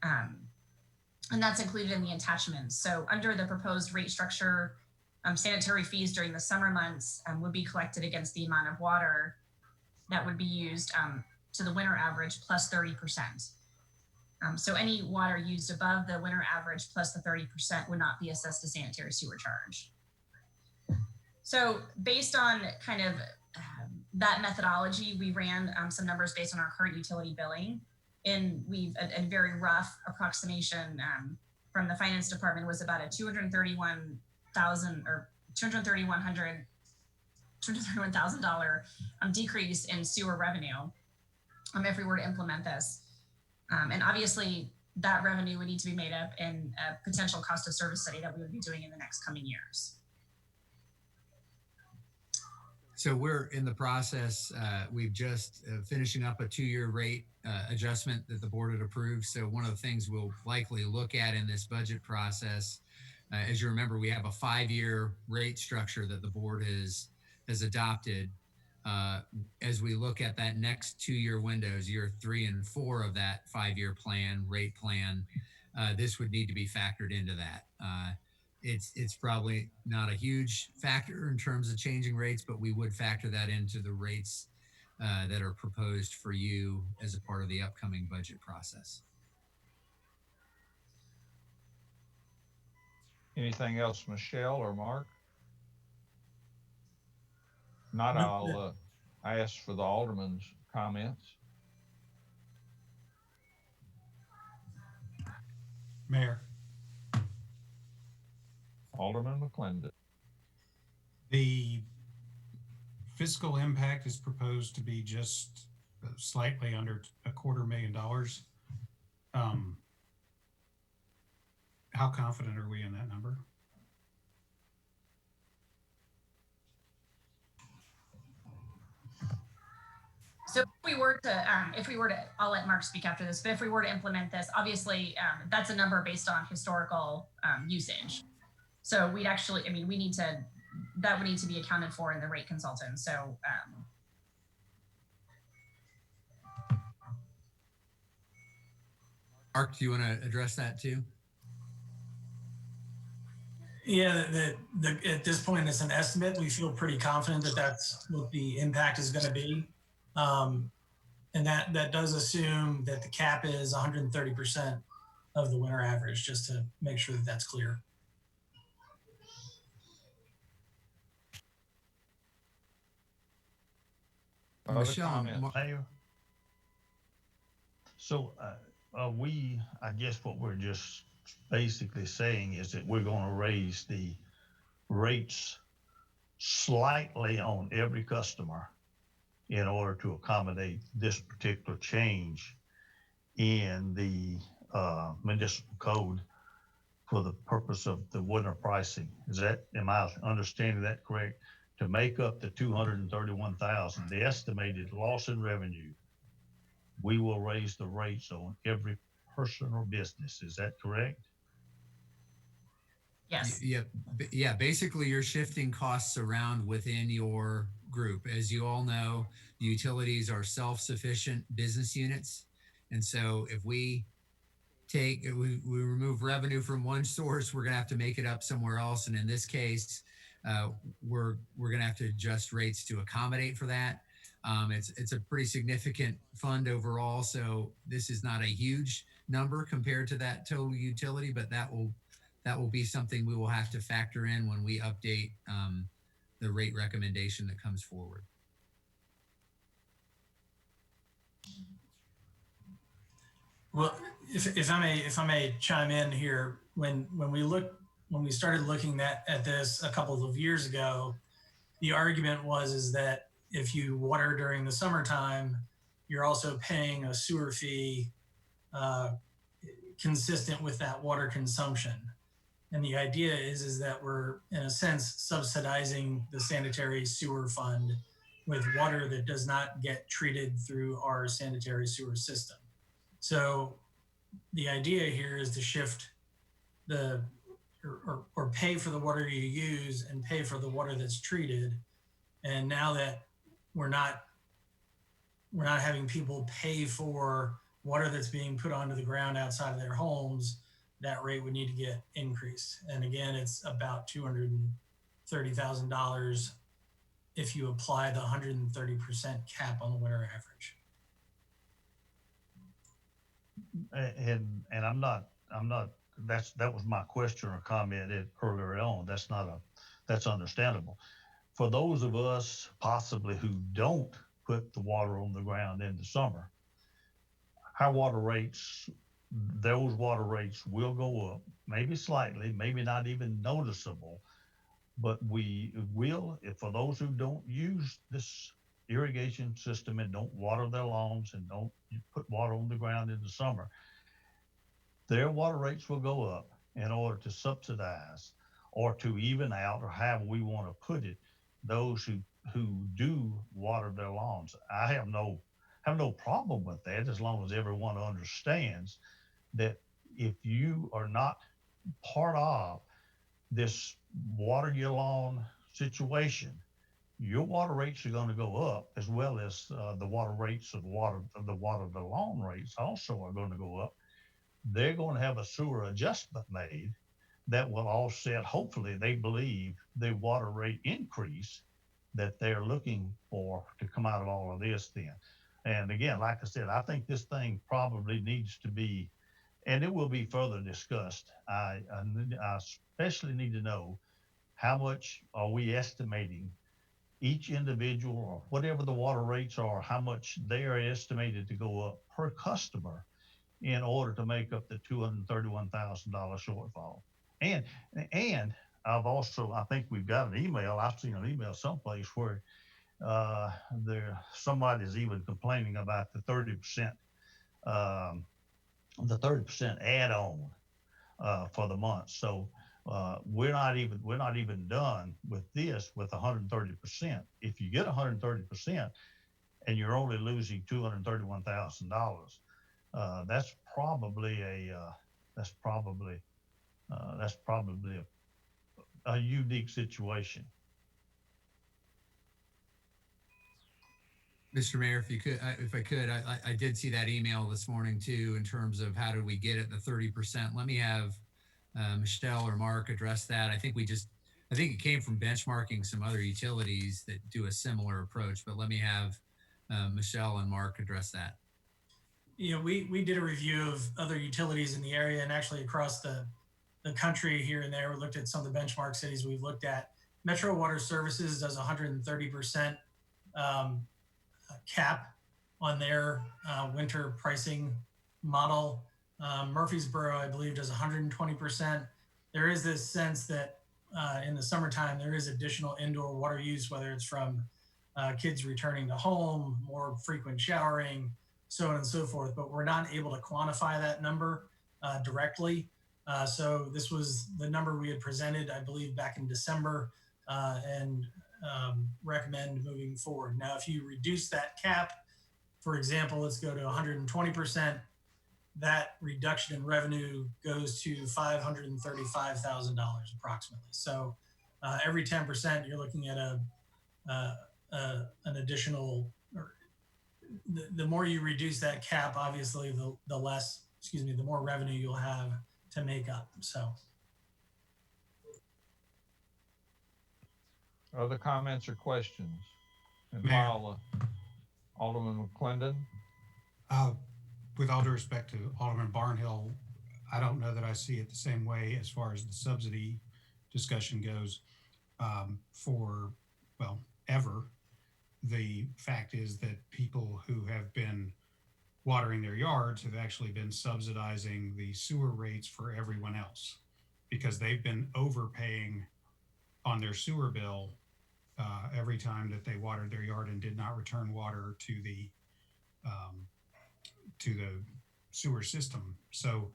And that's included in the attachments. So under the proposed rate structure, sanitary fees during the summer months would be collected against the amount of water that would be used to the winter average plus 30%. So any water used above the winter average plus the 30% would not be assessed a sanitary sewer charge. So based on kind of that methodology, we ran some numbers based on our current utility billing. And we've a very rough approximation from the finance department was about a $231,000 decrease in sewer revenue if we were to implement this. And obviously that revenue would need to be made up in a potential cost of service study that we would be doing in the next coming years.
So we're in the process. We've just finishing up a 2-year rate adjustment that the board had approved. So one of the things we'll likely look at in this budget process, as you remember, we have a 5-year rate structure that the board has adopted. As we look at that next 2-year windows, year 3 and 4 of that 5-year rate plan, this would need to be factored into that. It's probably not a huge factor in terms of changing rates, but we would factor that into the rates that are proposed for you as a part of the upcoming budget process.
Anything else, Michelle or Mark? Not, I'll ask for the alderman's comments.
Mayor,
Alderman McClendon.
the fiscal impact is proposed to be just slightly under $250,000. How confident are we in that number?
So if we were to, I'll let Mark speak after this, but if we were to implement this, obviously that's a number based on historical usage. So we'd actually, that would need to be accounted for in the rate consultant. So
Mark, do you want to address that too?
Yeah, at this point, it's an estimate. We feel pretty confident that that's what the impact is going to be. And that does assume that the cap is 130% of the winter average, just to make sure that that's clear.
Michelle,
So I guess what we're just basically saying is that we're going to raise the rates slightly on every customer in order to accommodate this particular change in the municipal code for the purpose of the winter pricing. Am I understanding that correct? To make up the 231,000, the estimated loss in revenue, we will raise the rates on every person or business. Is that correct?
Yes.
Yeah. Basically, you're shifting costs around within your group. As you all know, the utilities are self-sufficient business units. And so if we remove revenue from one source, we're going to have to make it up somewhere else. And in this case, we're going to have to adjust rates to accommodate for that. It's a pretty significant fund overall. So this is not a huge number compared to that total utility, but that will be something we will have to factor in when we update the rate recommendation that comes forward.
Well, if I may chime in here, when we started looking at this a couple of years ago, the argument is that if you water during the summertime, you're also paying a sewer fee consistent with that water consumption. And the idea is that we're, in a sense, subsidizing the sanitary sewer fund with water that does not get treated through our sanitary sewer system. So the idea here is to shift the, or pay for the water you use and pay for the water that's treated. And now that we're not having people pay for water that's being put onto the ground outside of their homes, that rate would need to get increased. And again, it's about $230,000 if you apply the 130% cap on the winter average.
And I'm not, that was my question or comment earlier on. That's understandable. For those of us possibly who don't put the water on the ground in the summer, our water rates, those water rates will go up, maybe slightly, maybe not even noticeable, but we will, if for those who don't use this irrigation system and don't water their lawns and don't put water on the ground in the summer, their water rates will go up in order to subsidize or to even out, or however we want to put it, those who do water their lawns. I have no problem with that, as long as everyone understands that if you are not part of this water your lawn situation, your water rates are going to go up, as well as the water rates of the lawn rates also are going to go up. They're going to have a sewer adjustment made that will offset, hopefully they believe, the water rate increase that they're looking for to come out of all of this then. And again, like I said, I think this thing probably needs to be, and it will be further discussed. I especially need to know, how much are we estimating each individual, or whatever the water rates are, how much they are estimated to go up per customer in order to make up the $231,000 shortfall. And I think we've got an email, I've seen an email someplace where somebody's even complaining about the 30% add-on for the month. So we're not even done with this with 130%. If you get 130% and you're only losing $231,000, that's probably a unique situation.
Mr. Mayor, if I could, I did see that email this morning too, in terms of how did we get it the 30%. Let me have Michelle or Mark address that. I think it came from benchmarking some other utilities that do a similar approach, but let me have Michelle and Mark address that.
You know, we did a review of other utilities in the area and actually across the country here and there. We looked at some of the benchmark cities we've looked at. Metro Water Services does 130% cap on their winter pricing model. Murfreesboro, I believe, does 120%. There is this sense that in the summertime, there is additional indoor water use, whether it's from kids returning to home, more frequent showering, so on and so forth, but we're not able to quantify that number directly. So this was the number we had presented, I believe, back in December, and recommend moving forward. Now, if you reduce that cap, for example, let's go to 120%, that reduction in revenue goes to $535,000 approximately. So every 10%, you're looking at an additional, or the more you reduce that cap, obviously, the more revenue you'll have to make up. So.
Other comments or questions? And
Mayor.
while Alderman McClendon.
With all due respect to Alderman Barnhill, I don't know that I see it the same way as far as the subsidy discussion goes. Ever. The fact is that people who have been watering their yards have actually been subsidizing the sewer rates for everyone else, because they've been overpaying on their sewer bill every time that they watered their yard and did not return water to the sewer system. So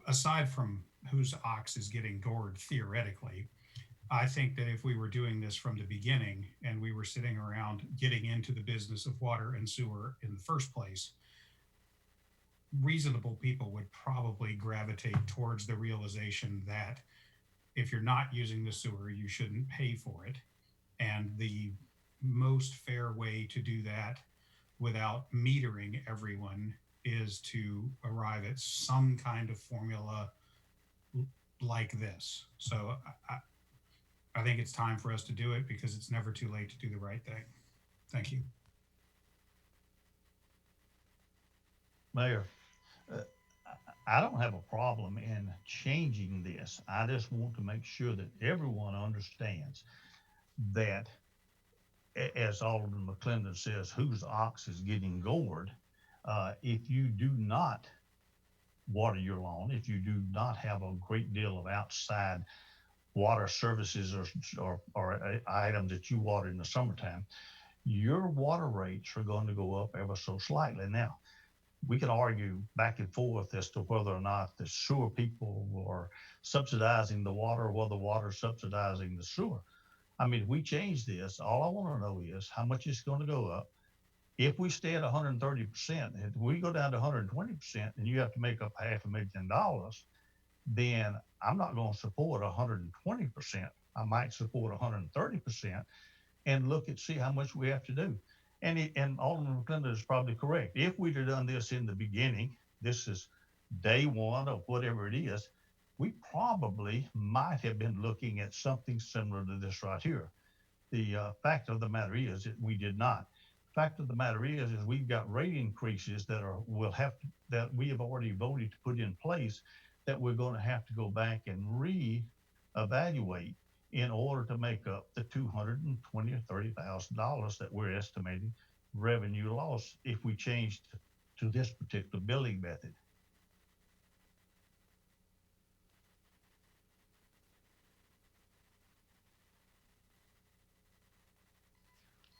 aside from whose ox is getting gored theoretically, I think that if we were doing this from the beginning and we were sitting around getting into the business of water and sewer in the first place, reasonable people would probably gravitate towards the realization that if you're not using the sewer, you shouldn't pay for it. And the most fair way to do that without metering everyone is to arrive at some kind of formula like this. So I think it's time for us to do it because it's never too late to do the right thing. Thank you.
Mayor, I don't have a problem in changing this. I just want to make sure that everyone understands that, as Alderman McClendon says, whose ox is getting gored. If you do not water your lawn, if you do not have a great deal of outside water services or items that you water in the summertime, your water rates are going to go up ever so slightly. Now, we can argue back and forth as to whether or not the sewer people are subsidizing the water or whether the water is subsidizing the sewer. I mean, if we change this, all I want to know is how much it's going to go up. If we stay at 130%, if we go down to 120% and you have to make up $500,000, then I'm not going to support 120%. I might support 130% and look and see how much we have to do. And Alderman McClendon is probably correct. If we'd have done this in the beginning, this is day one of whatever it is, we probably might have been looking at something similar to this right here. The fact of the matter is that we did not. Fact of the matter is we've got rate increases that that we have already voted to put in place that we're going to have to go back and re-evaluate in order to make up the $220,000 or $30,000 that we're estimating revenue loss if we change to this particular billing method.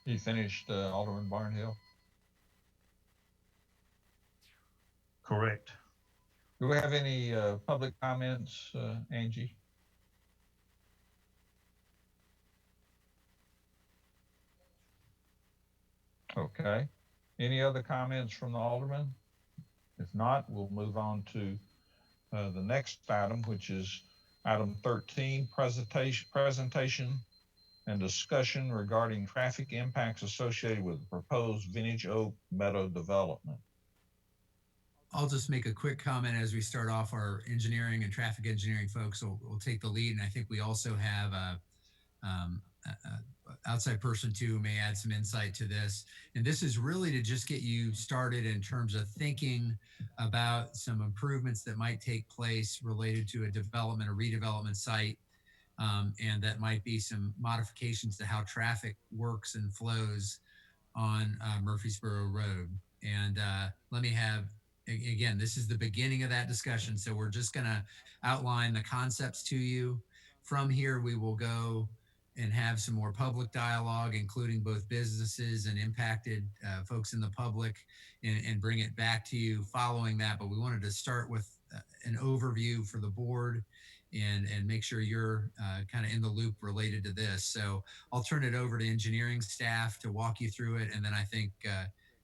You finished, Alderman Barnhill?
Correct.
Do we have any public comments, Angie? Okay. Any other comments from the alderman? If not, we'll move on to the next item, which is item 13, presentation and discussion regarding traffic impacts associated with the proposed Vintage Oak Meadow development.
I'll just make a quick comment as we start off. Our engineering and traffic engineering folks will take the lead. And I think we also have a outside person too who may add some insight to this. And this is really to just get you started in terms of thinking about some improvements that might take place related to a development or redevelopment site. And that might be some modifications to how traffic works and flows on Murfreesboro Road. And let me have, again, this is the beginning of that discussion. So we're just going to outline the concepts to you. From here, we will go and have some more public dialogue, including both businesses and impacted folks in the public, and bring it back to you following that. But we wanted to start with an overview for the board and make sure you're kind of in the loop related to this. So I'll turn it over to engineering staff to walk you through it. And then I think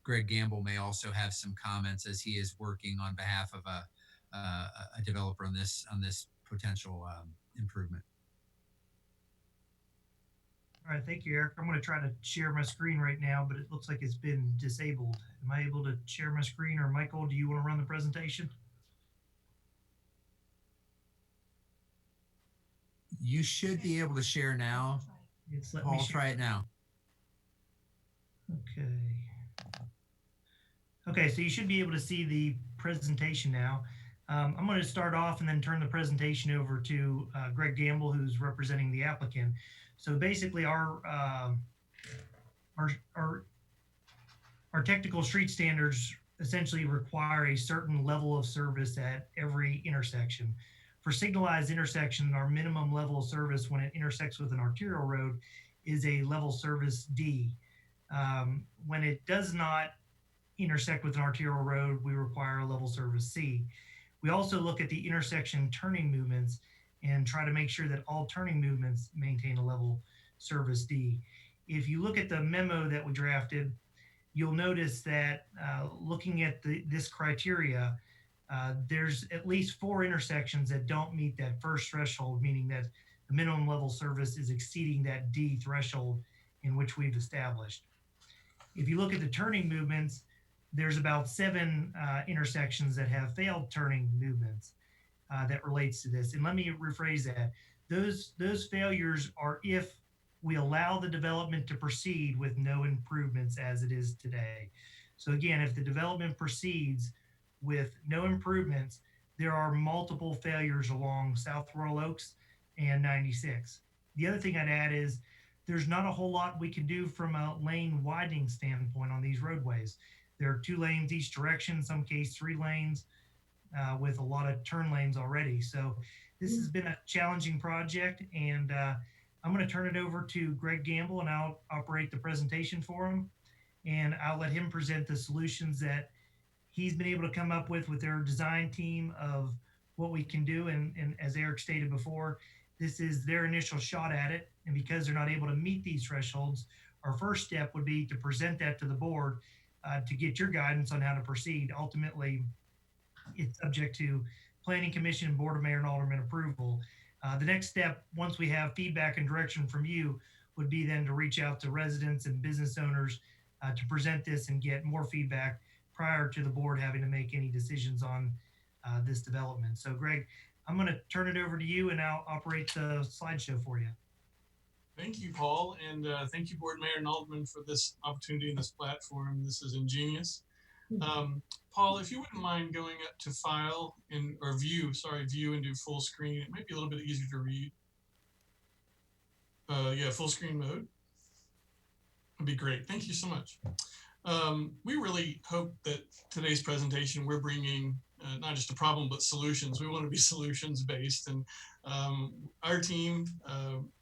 Greg Gamble may also have some comments as he is working on behalf of a developer on this potential improvement.
All right, thank you, Eric. I'm going to try to share my screen right now, but it looks like it's been disabled. Am I able to share my screen, or Michael, do you want to run the presentation?
You should be able to share now. Paul, try it now.
Okay. Okay, so you should be able to see the presentation now. I'm going to start off and then turn the presentation over to Greg Gamble, who's representing the applicant. So basically, our technical street standards essentially require a certain level of service at every intersection. For signalized intersection, our minimum level of service when it intersects with an arterial road is a level service D. When it does not intersect with an arterial road, we require a level service C. We also look at the intersection turning movements and try to make sure that all turning movements maintain a level service D. If you look at the memo that we drafted, you'll notice that looking at this criteria, there's at least 4 intersections that don't meet that first threshold, meaning that the minimum level service is exceeding that D threshold in which we've established. If you look at the turning movements, there's about 7 intersections that have failed turning movements that relates to this. And let me rephrase that. Those failures are if we allow the development to proceed with no improvements as it is today. So again, if the development proceeds with no improvements, there are multiple failures along South Royal Oaks and 96. The other thing I'd add is there's not a whole lot we can do from a lane widening standpoint on these roadways. There are 2 lanes each direction, in some case 3 lanes with a lot of turn lanes already. So this has been a challenging project, and I'm going to turn it over to Greg Gamble, and I'll operate the presentation for him. And I'll let him present the solutions that he's been able to come up with their design team of what we can do. And as Eric stated before, this is their initial shot at it. And because they're not able to meet these thresholds, our first step would be to present that to the board to get your guidance on how to proceed. Ultimately, it's subject to Planning Commission and Board of Mayor and Alderman approval. The next step, once we have feedback and direction from you, would be then to reach out to residents and business owners to present this and get more feedback prior to the board having to make any decisions on this development. So Greg, I'm going to turn it over to you, and I'll operate the slideshow for you.
Thank you, Paul, and thank you, Board Mayor and Alderman, for this opportunity and this platform. This is ingenious. Paul, if you wouldn't mind going up to file or view and do full screen. It might be a little bit easier to read. Yeah, full screen mode. That'd be great. Thank you so much. We really hope that today's presentation, we're bringing not just a problem, but solutions. We want to be solutions based. And our team,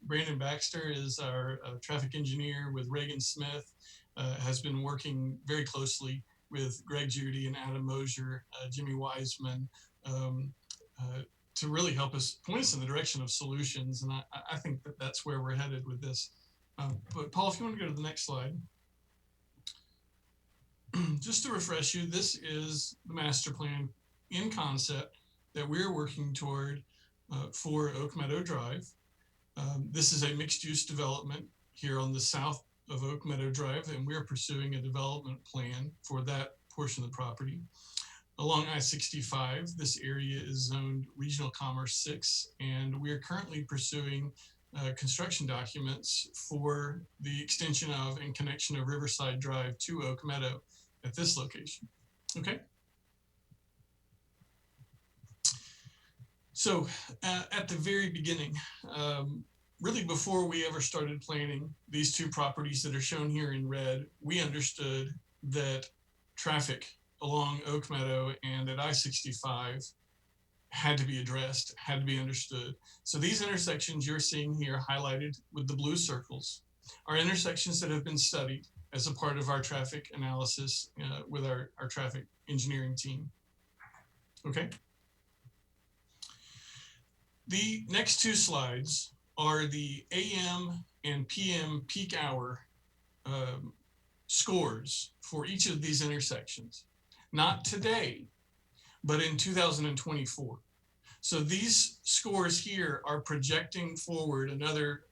Brandon Baxter is our traffic engineer with Reagan Smith, has been working very closely with Greg Judy and Adam Mosier, Jimmy Wiseman, to really help us point us in the direction of solutions. And I think that that's where we're headed with this. But Paul, if you want to go to the next slide. Just to refresh you, this is the master plan in concept that we're working toward for Oak Meadow Drive. This is a mixed use development here on the south of Oak Meadow Drive, and we're pursuing a development plan for that portion of the property. Along I-65, this area is zoned Regional Commerce 6, and we are currently pursuing construction documents for the extension of and connection of Riverside Drive to Oak Meadow at this location. Okay. So at the very beginning, really before we ever started planning these 2 properties that are shown here in red, we understood that traffic along Oak Meadow and at I-65 had to be addressed, had to be understood. So these intersections you're seeing here highlighted with the blue circles are intersections that have been studied as a part of our traffic analysis with our traffic engineering team. Okay. The next 2 slides are the AM and PM peak hour scores for each of these intersections. Not today, but in 2024. So these scores here are projecting forward another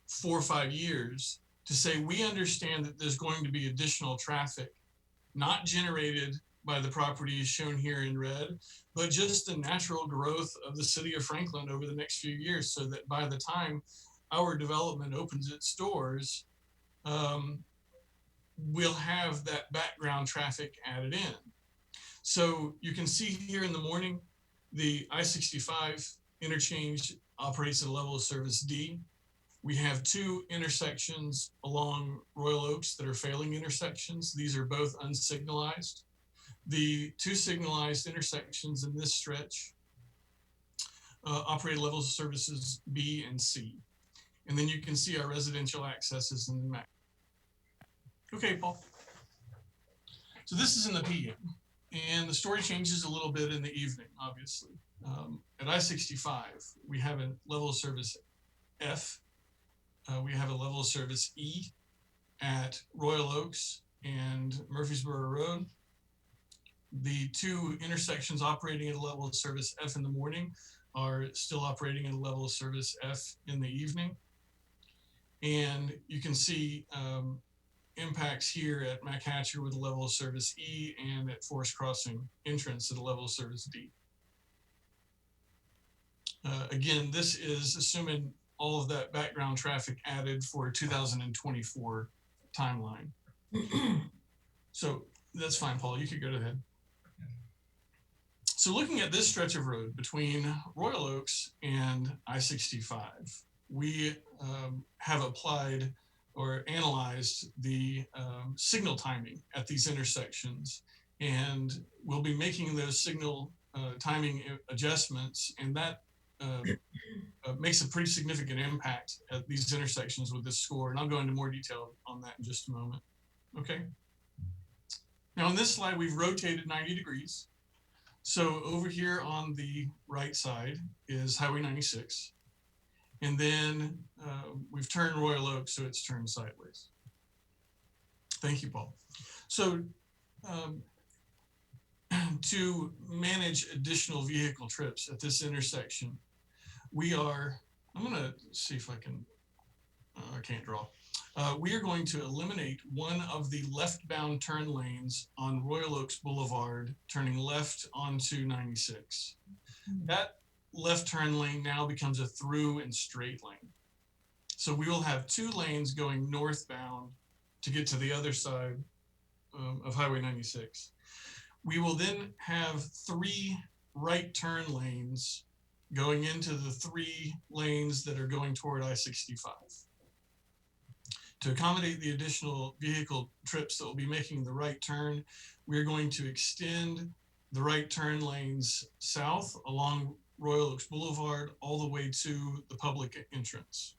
4 or 5 years to say we understand that there's going to be additional traffic, not generated by the properties shown here in red, but just the natural growth of the city of Franklin over the next few years, so that by the time our development opens its doors, we'll have that background traffic added in. So you can see here in the morning, the I-65 interchange operates at a level of service D. We have 2 intersections along Royal Oaks that are failing intersections. These are both unsignalized. The 2 signalized intersections in this stretch operate levels of services B and C. And then you can see our residential accesses in the map. Okay, Paul. So this is in the PM, and the story changes a little bit in the evening, obviously. At I-65, we have a level of service F. We have a level of service E at Royal Oaks and Murfreesboro Road. The two intersections operating at a level of service F in the morning are still operating at a level of service F in the evening. And you can see impacts here at Mac Hatcher with a level of service E and at Forest Crossing entrance at a level of service D. Again, this is assuming all of that background traffic added for 2024 timeline. So that's fine, Paul, you could go ahead. So looking at this stretch of road between Royal Oaks and I-65, we have applied or analyzed the signal timing at these intersections, and we'll be making those signal timing adjustments, and that makes a pretty significant impact at these intersections with this score. And I'll go into more detail on that in just a moment. Okay. Now on this slide, we've rotated 90 degrees. So over here on the right side is Highway 96. And then we've turned Royal Oak, so it's turned sideways. Thank you, Paul. So to manage additional vehicle trips at this intersection, I'm gonna see if I can, I can't draw. We are going to eliminate one of the left-bound turn lanes on Royal Oaks Boulevard, turning left onto 96. That left turn lane now becomes a through and straight lane. So we will have two lanes going northbound to get to the other side of Highway 96. We will then have three right turn lanes going into the three lanes that are going toward I-65. To accommodate the additional vehicle trips that will be making the right turn, we're going to extend the right turn lanes south along Royal Oaks Boulevard all the way to the public entrance.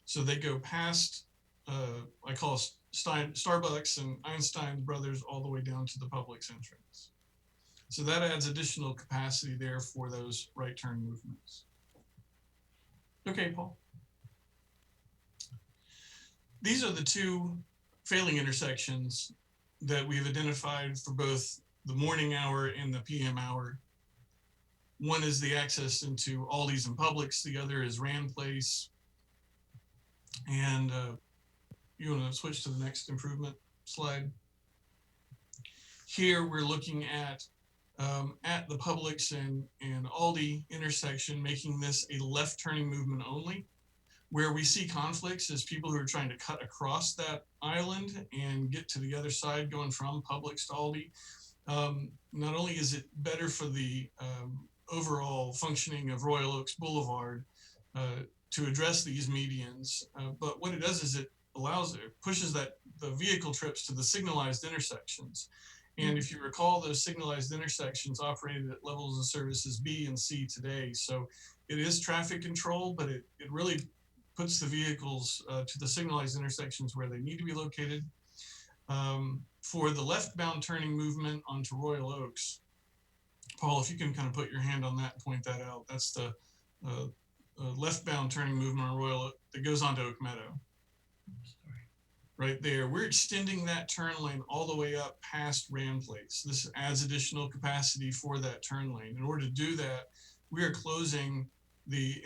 So they go past, I call Starbucks and Einstein Brothers all the way down to the public's entrance. So that adds additional capacity there for those right turn movements. Okay, Paul. These are the two failing intersections that we've identified for both the morning hour and the PM hour. One is the access into Aldi's and Publix, the other is Rand Place. And you want to switch to the next improvement slide? Here we're looking at the Publix and Aldi intersection, making this a left turning movement only. Where we see conflicts is people who are trying to cut across that island and get to the other side going from Publix to Aldi. Not only is it better for the overall functioning of Royal Oaks Boulevard to address these medians, but what it does is it pushes the vehicle trips to the signalized intersections. And if you recall, those signalized intersections operated at levels of services B and C today. So it is traffic control, but it really puts the vehicles to the signalized intersections where they need to be located. For the left-bound turning movement onto Royal Oaks, Paul, if you can kind of put your hand on that and point that out, that's the left-bound turning movement on Royal Oaks that goes onto Oak Meadow. Right there, we're extending that turn lane all the way up past Rand Place. This adds additional capacity for that turn lane. In order to do that, we are closing the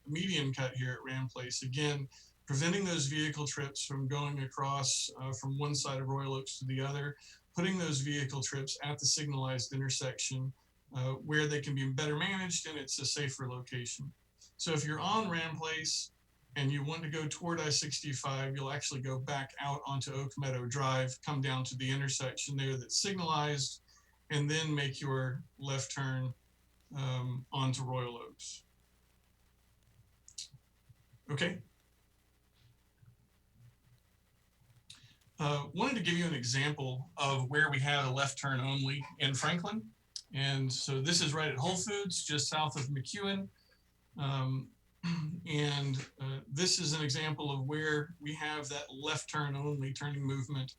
median cut here at Rand Place, again, preventing those vehicle trips from going across from one side of Royal Oaks to the other, putting those vehicle trips at the signalized intersection where they can be better managed and it's a safer location. So if you're on Rand Place and you want to go toward I-65, you'll actually go back out onto Oak Meadow Drive, come down to the intersection there that's signalized, and then make your left turn onto Royal Oaks. Okay. Wanted to give you an example of where we had a left turn only in Franklin. And so this is right at Whole Foods, just south of McEwen. This is an example of where we have that left turn only turning movement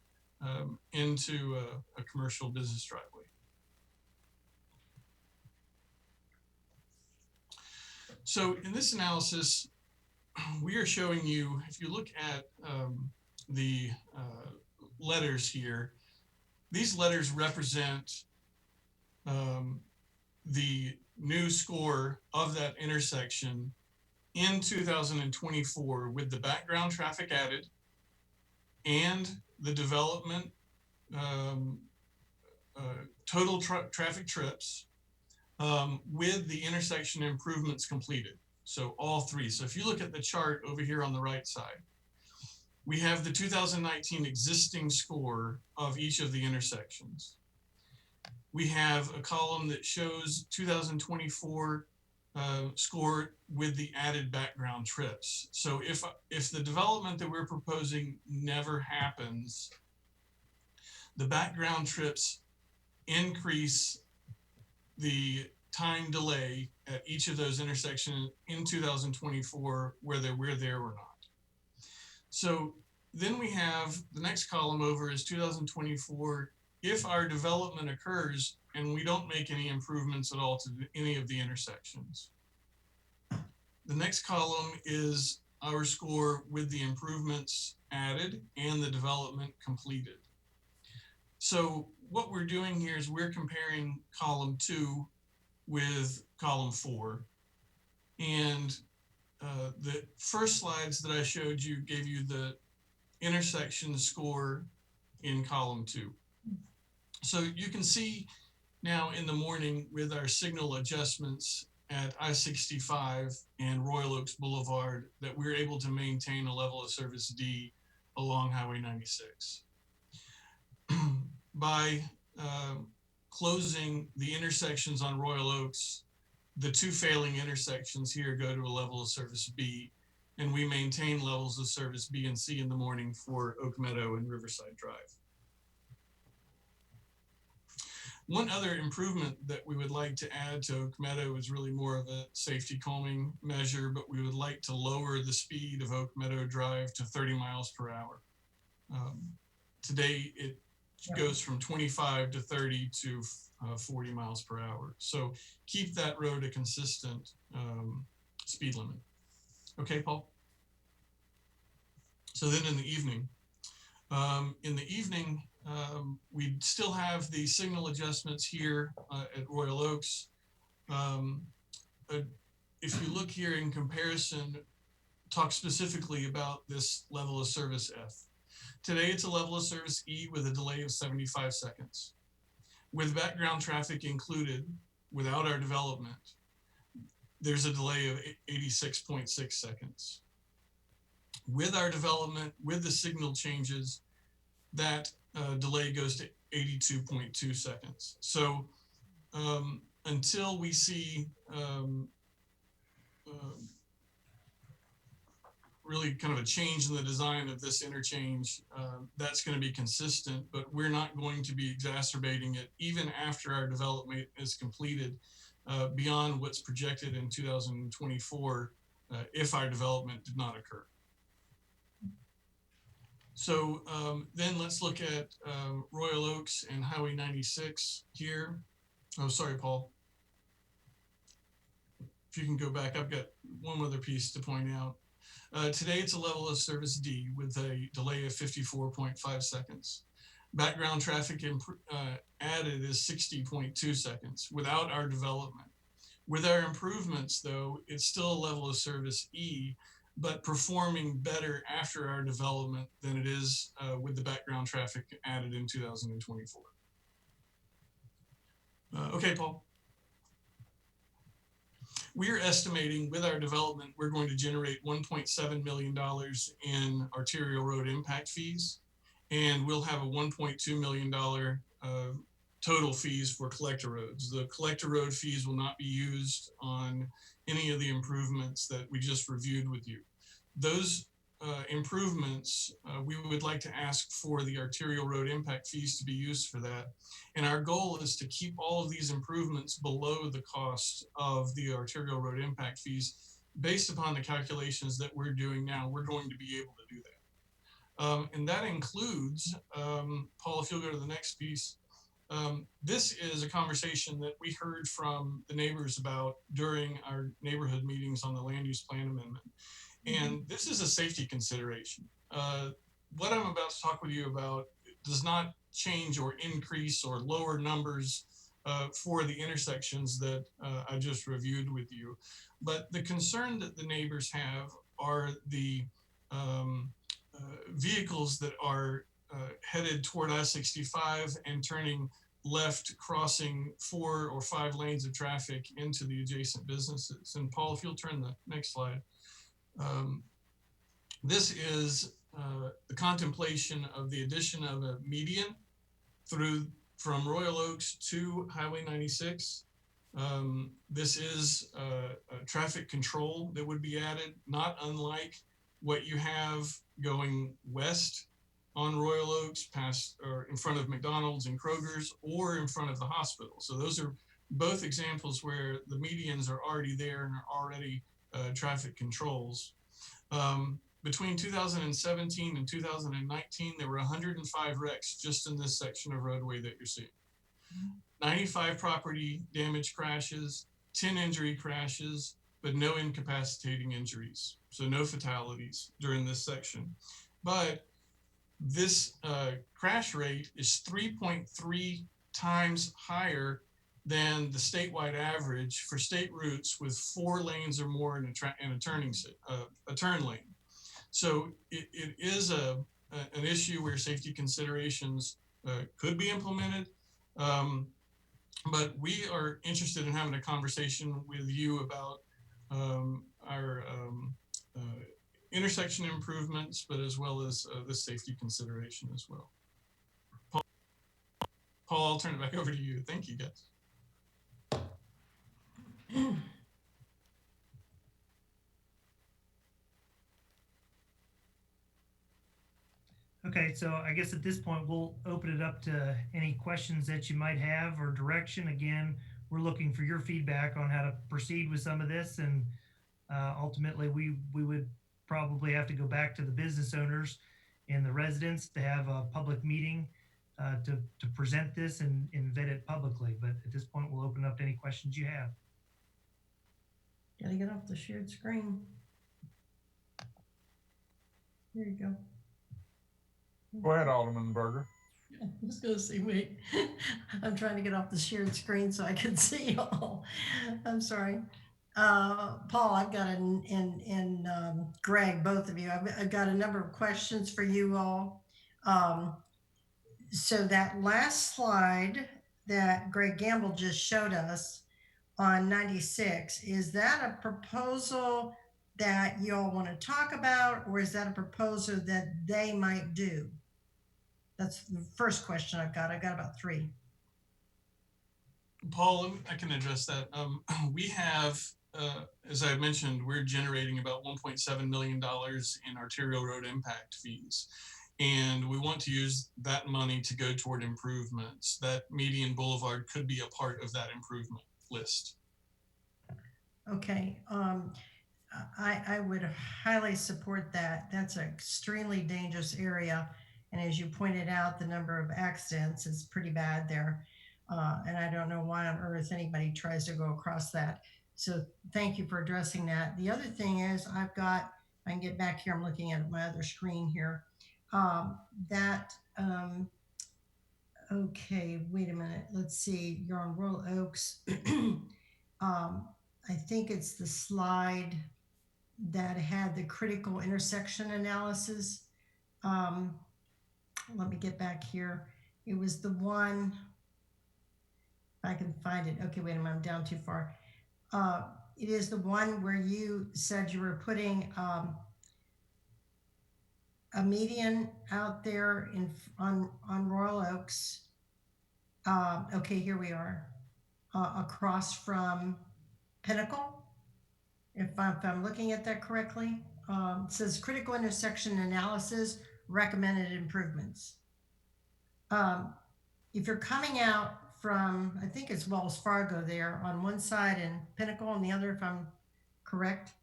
into a commercial business driveway. So in this analysis, we are showing you, if you look at the letters here, these letters represent the new score of that intersection in 2024 with the background traffic added and the development total traffic trips with the intersection improvements completed. So all three. So if you look at the chart over here on the right side, we have the 2019 existing score of each of the intersections. We have a column that shows 2024 score with the added background trips. So if the development that we're proposing never happens, the background trips increase the time delay at each of those intersections in 2024, whether we're there or not. So then we have the next column over is 2024. If our development occurs and we don't make any improvements at all to any of the intersections. The next column is our score with the improvements added and the development completed. So what we're doing here is we're comparing column 2 with column 4. And the first slides that I showed you gave you the intersection score in column 2. So you can see now in the morning with our signal adjustments at I-65 and Royal Oaks Boulevard that we're able to maintain a level of service D along Highway 96. By closing the intersections on Royal Oaks, the two failing intersections here go to a level of service B, and we maintain levels of service B and C in the morning for Oak Meadow and Riverside Drive. One other improvement that we would like to add to Oak Meadow is really more of a safety calming measure, but we would like to lower the speed of Oak Meadow Drive to 30 miles per hour. Today, it goes from 25 to 30 to 40 miles per hour. So keep that road a consistent speed limit. Okay, Paul? So then in the evening, we still have the signal adjustments here at Royal Oaks. If you look here in comparison, talk specifically about this level of service F. Today, it's a level of service E with a delay of 75 seconds. With background traffic included, without our development, there's a delay of 86.6 seconds. With our development, with the signal changes, that delay goes to 82.2 seconds. So until we see really kind of a change in the design of this interchange, that's going to be consistent, but we're not going to be exacerbating it even after our development is completed beyond what's projected in 2024 if our development did not occur. So then let's look at Royal Oaks and Highway 96 here. Oh, sorry, Paul. If you can go back, I've got one other piece to point out. Today, it's a level of service D with a delay of 54.5 seconds. Background traffic added is 60.2 seconds without our development. With our improvements, though, it's still a level of service E, but performing better after our development than it is with the background traffic added in 2024. Okay, Paul. We're estimating with our development, we're going to generate $1.7 million in arterial road impact fees, and we'll have a $1.2 million total fees for collector roads. The collector road fees will not be used on any of the improvements that we just reviewed with you. Those improvements, we would like to ask for the arterial road impact fees to be used for that. And our goal is to keep all of these improvements below the cost of the arterial road impact fees. Based upon the calculations that we're doing now, we're going to be able to do And that includes, Paul, if you'll go to the next piece, this is a conversation that we heard from the neighbors about during our neighborhood meetings on the land use plan amendment. And this is a safety consideration. What I'm about to talk with you about does not change or increase or lower numbers for the intersections that I just reviewed with you. But the concern that the neighbors have are the vehicles that are headed toward I-65 and turning left, crossing 4 or 5 lanes of traffic into the adjacent businesses. And Paul, if you'll turn the next slide. This is the contemplation of the addition of a median from Royal Oaks to Highway 96. This is a traffic control that would be added, not unlike what you have going west on Royal Oaks past or in front of McDonald's and Kroger's or in front of the hospital. So those are both examples where the medians are already there and are already traffic controls. Between 2017 and 2019, there were 105 wrecks just in this section of roadway that you're seeing. 95 property damage crashes, 10 injury crashes, but no incapacitating injuries. So no fatalities during this section. But this crash rate is 3.3 times higher than the statewide average for state routes with 4 lanes or more in a turn lane. So it is an issue where safety considerations could be implemented. But we are interested in having a conversation with you about our intersection improvements, but as well as the safety consideration as well. Paul, I'll turn it back over to you. Thank you, guys.
Okay, so I guess at this point, we'll open it up to any questions that you might have or direction. Again, we're looking for your feedback on how to proceed with some of this. And ultimately, we would probably have to go back to the business owners and the residents to have a public meeting to present this and vet it publicly. But at this point, we'll open up to any questions you have.
Gotta get off the shared screen. There you go.
Go ahead, Alderman Berger.
I was gonna say, wait, I'm trying to get off the shared screen so I can see y'all. I'm sorry. Paul, I've got and Greg, both of you, I've got a number of questions for you all. So that last slide that Greg Gamble just showed us on 96, is that a proposal that y'all want to talk about, or is that a proposal that they might do? That's the first question I've got. I've got about 3.
Paul, I can address that. We have, as I mentioned, we're generating about $1.7 million in arterial road impact fees. And we want to use that money to go toward improvements. That median boulevard could be a part of that improvement list.
Okay. I would highly support that. That's an extremely dangerous area. And as you pointed out, the number of accidents is pretty bad there. And I don't know why on earth anybody tries to go across that. So thank you for addressing that. The other thing is I can get back here. I'm looking at my other screen here. Okay, wait a minute. Let's see. You're on Royal Oaks. I think it's the slide that had the critical intersection analysis. Let me get back here. It was the one, if I can find it. Okay, wait a minute, I'm down too far. It is the one where you said you were putting a median out there on Royal Oaks. Okay, here we are, across from Pinnacle, if I'm looking at that correctly. It says critical intersection analysis, recommended improvements. If you're coming out from, I think it's Wells Fargo there on one side and Pinnacle on the other, if I'm correct.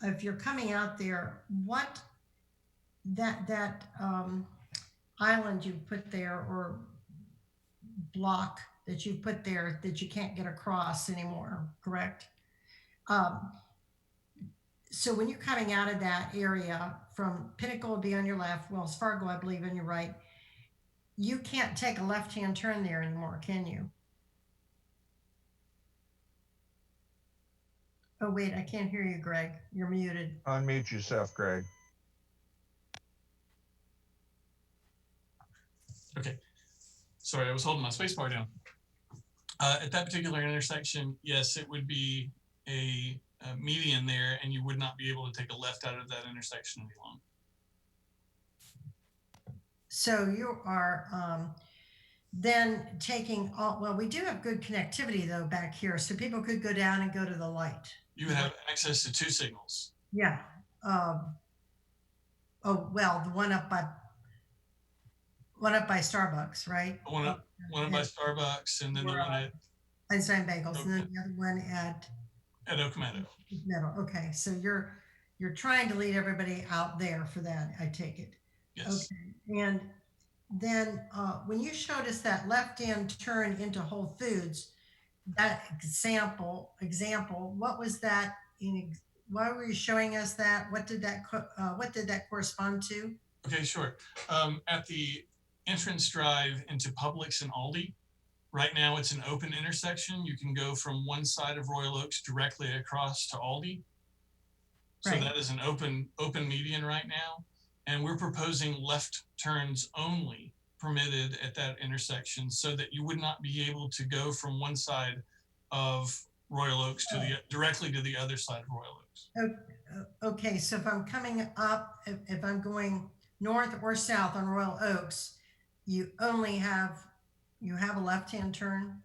If you're coming out there, what that island you put there or block that you put there that you can't get across anymore, correct? Um, so when you're coming out of that area from Pinnacle would be on your left, Wells Fargo, I believe, on your right, you can't take a left-hand turn there anymore, can you? Oh, wait, I can't hear you, Greg. You're muted.
Unmute yourself, Greg.
Okay. Sorry, I was holding my space bar down. At that particular intersection, yes, it would be a median there, and you would not be able to take a left out of that intersection any longer.
So you are then taking all, well, we do have good connectivity though back here, so people could go down and go to the light.
You would have access to 2 signals.
Yeah. Oh, well, the one up by Starbucks, right?
One up by Starbucks, and then the one at
Einstein Bagels, and then the other one at
Oak Meadow.
Meadow. Okay, so you're trying to lead everybody out there for that, I take it.
Yes.
Okay, and then when you showed us that left-hand turn into Whole Foods, that example, what was that? Why were you showing us that? What did that correspond to?
Okay, sure. At the entrance drive into Publix and Aldi, right now it's an open intersection. You can go from one side of Royal Oaks directly across to Aldi. So
Right.
that is an open median right now. And we're proposing left turns only permitted at that intersection so that you would not be able to go from one side of Royal Oaks to the directly to the other side of Royal Oaks.
Okay, so if I'm coming up, if I'm going north or south on Royal Oaks, you have a left-hand turn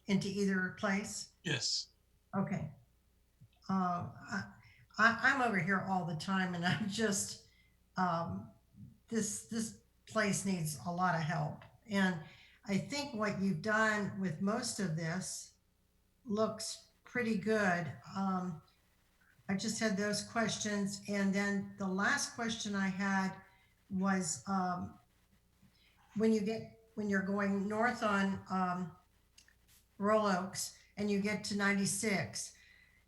into either place?
Yes.
Okay. I'm over here all the time, and I'm just this place needs a lot of help. And I think what you've done with most of this looks pretty good. I just had those questions, and then the last question I had was when you're going north on Royal Oaks and you get to 96.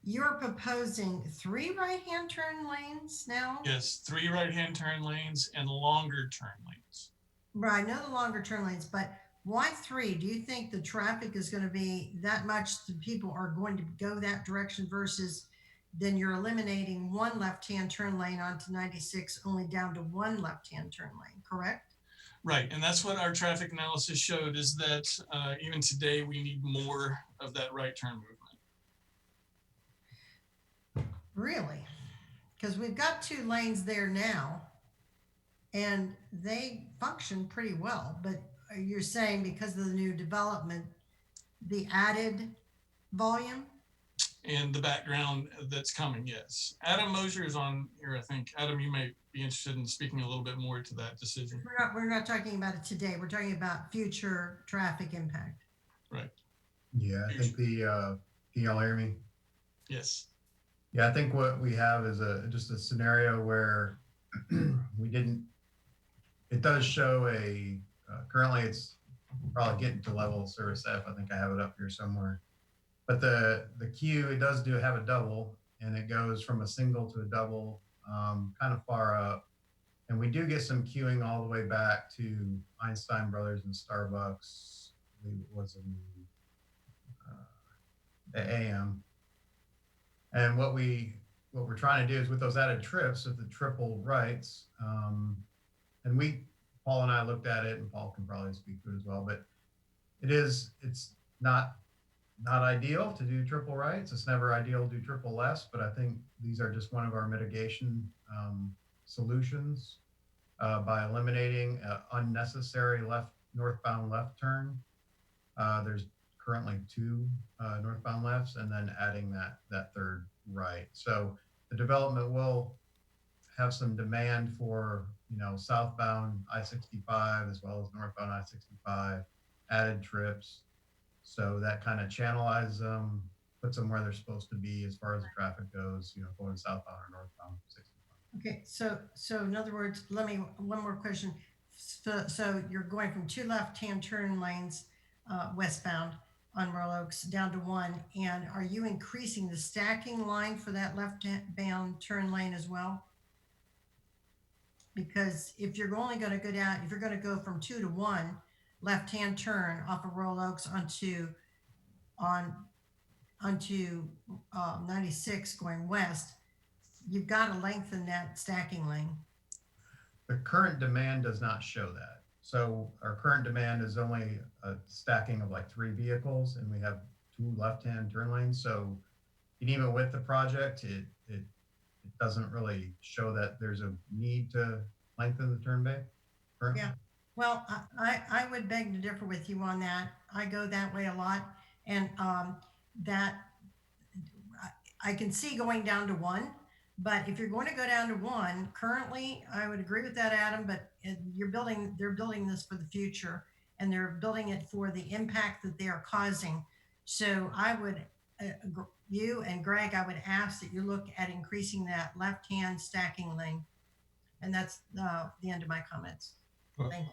You're proposing 3 right-hand turn lanes now?
Yes, 3 right-hand turn lanes and longer turn lanes.
Right, I know the longer turn lanes, but why 3? Do you think the traffic is going to be that much the people are going to go that direction versus then you're eliminating 1 left-hand turn lane onto 96 only down to 1 left-hand turn lane, correct?
Right, and that's what our traffic analysis showed is that even today we need more of that right turn movement.
Really? Because we've got 2 lanes there now and they function pretty well, but you're saying because of the new development, the added volume?
And the background that's coming, yes. Adam Mosier is on here, I think. Adam, you may be interested in speaking a little bit more to that decision.
We're not talking about it today. We're talking about future traffic impact.
Right.
Yeah, I think can y'all hear me?
Yes.
Yeah, I think what we have is just a scenario where it does show currently it's probably getting to level of service F. I think I have it up here somewhere. But the queue, it does have a double, and it goes from a single to a double kind of far up. And we do get some queuing all the way back to Einstein Brothers and Starbucks. I believe it was in the AM. And what we're trying to do is with those added trips with the triple rights, and Paul and I looked at it, and Paul can probably speak to it as well, but it's not ideal to do triple rights. It's never ideal to do triple lefts, but I think these are just one of our mitigation solutions by eliminating unnecessary northbound left turn. There's currently 2 northbound lefts, and then adding that third right. So the development will have some demand for southbound I-65 as well as northbound I-65 added trips. So that kind of channelizes them, puts them where they're supposed to be as far as the traffic goes, going southbound or northbound 65.
Okay, so in other words, one more question. So you're going from two left-hand turn lanes, westbound on Royal Oaks down to one, and are you increasing the stacking line for that left-bound turn lane as well? Because if you're only gonna go down, if you're gonna go from 2 to 1, left-hand turn off of Royal Oaks onto 96 going west, you've got to lengthen that stacking lane.
The current demand does not show that. So our current demand is only a stacking of like 3 vehicles, and we have 2 left-hand turn lanes. So even with the project, it doesn't really show that there's a need to lengthen the turn bay. Currently.
Yeah. Well, I would beg to differ with you on that. I go that way a lot, and that I can see going down to 1. But if you're going to go down to 1, currently, I would agree with that, Adam, but they're building this for the future, and they're building it for the impact that they are causing. So I would, you and Greg, I would ask that you look at increasing that left-hand stacking lane. And that's the end of my comments. Thank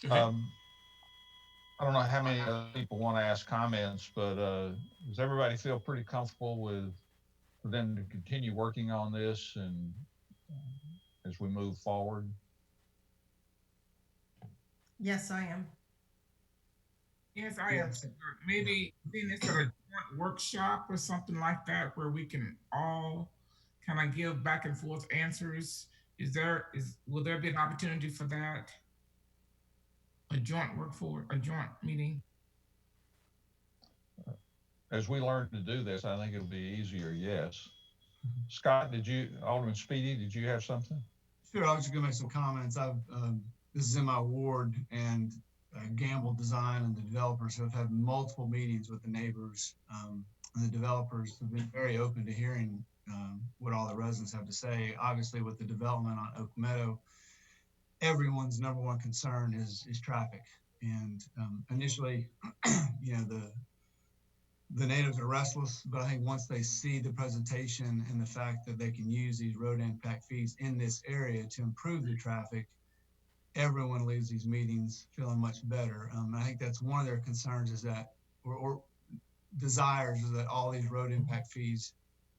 you.
I don't know how many other people want to ask comments, but does everybody feel pretty comfortable with for them to continue working on this and as we move forward?
Yes, I am.
Yes, I am. Maybe being this sort of joint workshop or something like that where we can all kind of give back and forth answers. Will there be an opportunity for that? A joint meeting?
As we learn to do this, I think it'll be easier, yes. Scott, Alderman Speedy, did you have something?
Sure, I was just gonna make some comments. This is in my ward, and Gamble Design and the developers have had multiple meetings with the neighbors. And the developers have been very open to hearing what all the residents have to say. Obviously, with the development on Oak Meadow, everyone's number one concern is traffic. And initially, the natives are restless, but I think once they see the presentation and the fact that they can use these road impact fees in this area to improve the traffic, everyone leaves these meetings feeling much better. I think that's one of their concerns is that, or desires is that all these road impact fees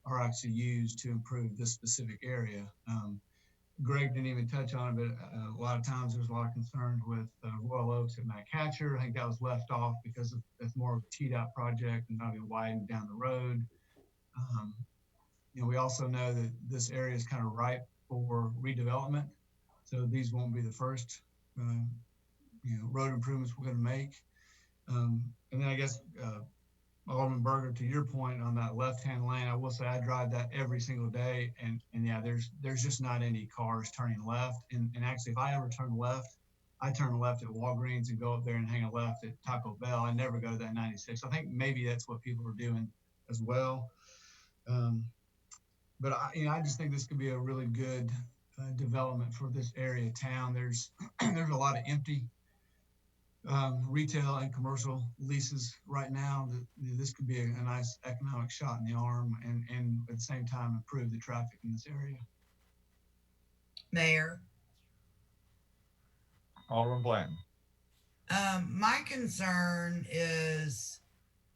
are actually used to improve this specific area. Greg didn't even touch on it, but a lot of times there's a lot of concerns with Royal Oaks and Matt Catcher. I think that was left off because it's more of a TDOT project and not even widened down the road. We also know that this area is kind of ripe for redevelopment. So these won't be the first, road improvements we're going to make. And then I guess, Alderman Berger, to your point on that left-hand lane, I will say I drive that every single day, and yeah, there's just not any cars turning left. And actually, if I ever turn left, I turn left at Walgreens and go up there and hang a left at Taco Bell. I never go to that 96. I think maybe that's what people are doing as well. But I just think this could be a really good development for this area of town. There's a lot of empty retail and commercial leases right now. This could be a nice economic shot in the arm and at the same time improve the traffic in this area.
Mayor.
Alderman Blanton.
My concern is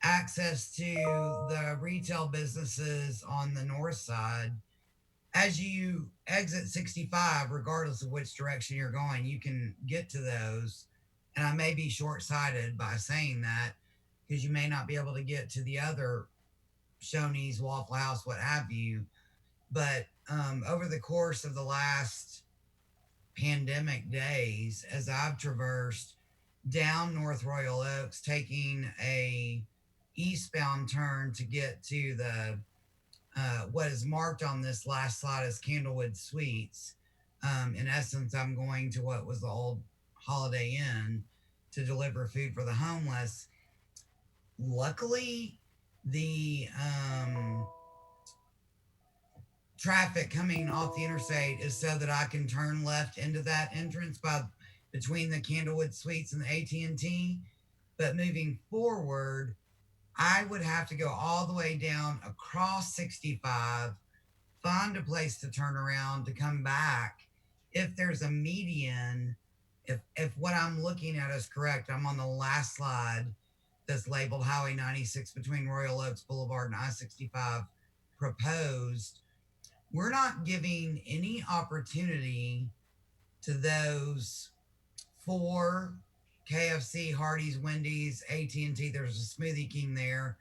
access to the retail businesses on the north side. As you exit 65, regardless of which direction you're going, you can get to those. And I may be short-sighted by saying that because you may not be able to get to the other Shoney's, Waffle House, what have you. But over the course of the last pandemic days, as I've traversed down North Royal Oaks, taking a eastbound turn to get to the what is marked on this last slide as Candlewood Suites. In essence, I'm going to what was the old Holiday Inn to deliver food for the homeless. Luckily, the traffic coming off the interstate is so that I can turn left into that entrance between the Candlewood Suites and the AT&T. But moving forward, I would have to go all the way down across 65, find a place to turn around to come back. If there's a median, if what I'm looking at is correct, I'm on the last slide that's labeled Highway 96 between Royal Oaks Boulevard and I-65 proposed. We're not giving any opportunity to those 4 KFC, Hardee's, Wendy's, AT&T, there's a Smoothie King there,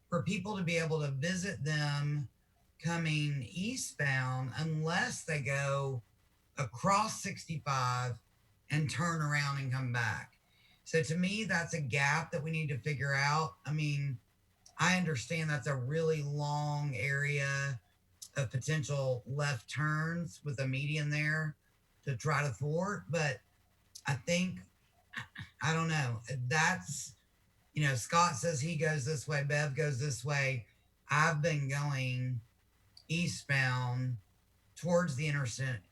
for people to be able to visit them coming eastbound unless they go across 65 and turn around and come back. So to me, that's a gap that we need to figure out. I mean, I understand that's a really long area of potential left turns with a median there to try to thwart, but I think, I don't know, that's, you know, Scott says he goes this way, Bev goes this way. I've been going eastbound towards the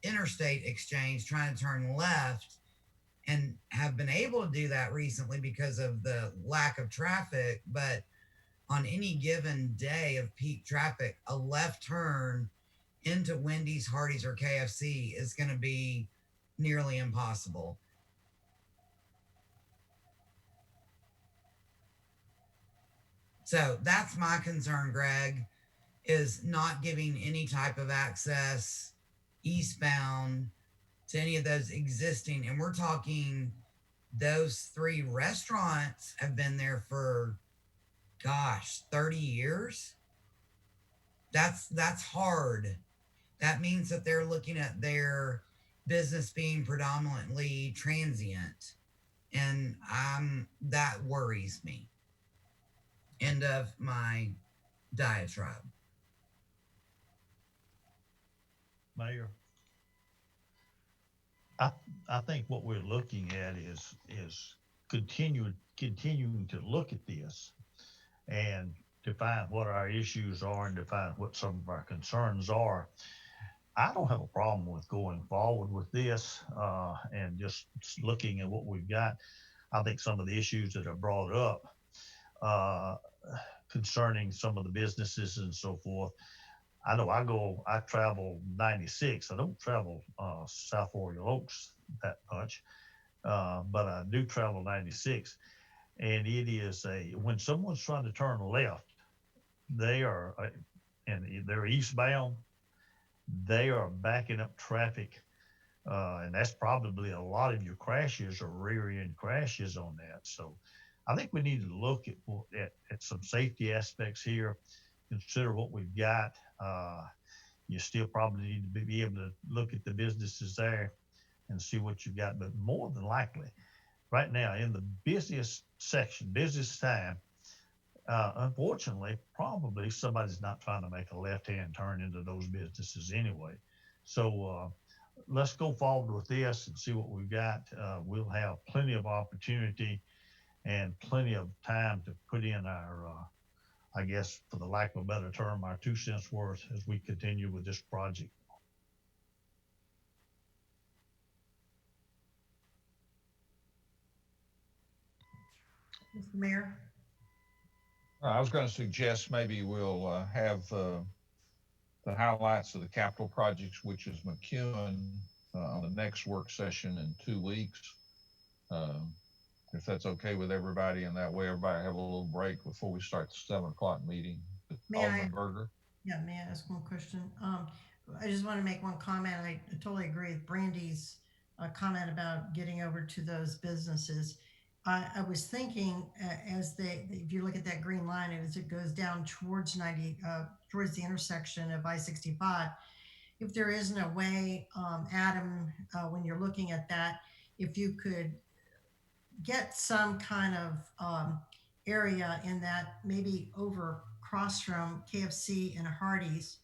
interstate exchange, trying to turn left, and have been able to do that recently because of the lack of traffic. But on any given day of peak traffic, a left turn into Wendy's, Hardee's, or KFC is going to be nearly impossible. So that's my concern, Greg, is not giving any type of access eastbound to any of those existing. And we're talking those 3 restaurants have been there for, gosh, 30 years. That's hard. That means that they're looking at their business being predominantly transient. And that worries me. End of my diatribe.
Mayor, I think what we're looking at is continuing to look at this and define what our issues are and define what some of our concerns are. I don't have a problem with going forward with this and just looking at what we've got. I think some of the issues that are brought up concerning some of the businesses and so forth. I know I travel 96. I don't travel South Royal Oaks that much, but I do travel 96. And it is when someone's trying to turn left, they are, and they're eastbound, they are backing up traffic. And that's probably a lot of your crashes or rear end crashes on that. So I think we need to look at some safety aspects here, consider what we've got. You still probably need to be able to look at the businesses there and see what you've got. But more than likely, right now in the busiest section, busiest time, unfortunately, probably somebody's not trying to make a left-hand turn into those businesses anyway. So let's go forward with this and see what we've got. We'll have plenty of opportunity and plenty of time to put in our, I guess, for the lack of a better term, our 2 cents worth as we continue with this project.
Mr. Mayor?
I was going to suggest maybe we'll have the highlights of the capital projects, which is McEwen, on the next work session in 2 weeks. If that's okay with everybody, and that way everybody have a little break before we start the 7 o'clock meeting. Alderman Berger.
Yeah, may I ask one question? I just want to make one comment. I totally agree with Brandy's comment about getting over to those businesses. I was thinking if you look at that green line, as it goes down towards towards the intersection of I-65, if there isn't a way, Adam, when you're looking at that, if you could get some kind of area in that, maybe over across from KFC and Hardee's,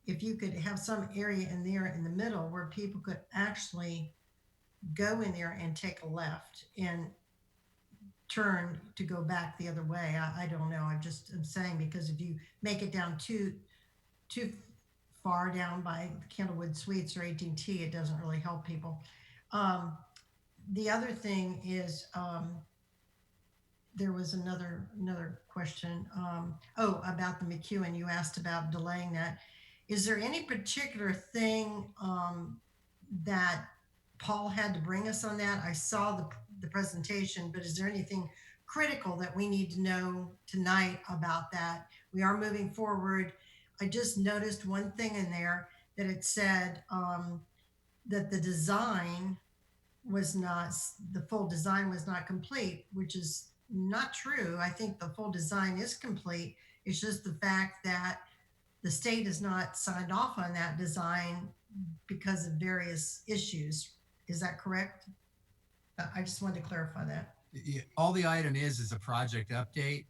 if you could have some area in there in the middle where people could actually go in there and take a left and turn to go back the other way. I don't know. I'm saying, because if you make it down too far down by Candlewood Suites or AT&T, it doesn't really help people. The other thing is, there was another question. About the McEwen, you asked about delaying that. Is there any particular thing that Paul had to bring us on that? I saw the presentation, but is there anything critical that we need to know tonight about that? We are moving forward. I just noticed one thing in there that it said that the design was not, the full design was not complete, which is not true. I think the full design is complete. It's just the fact that the state has not signed off on that design because of various issues. Is that correct? I just wanted to clarify that.
Yeah, all the item is a project update.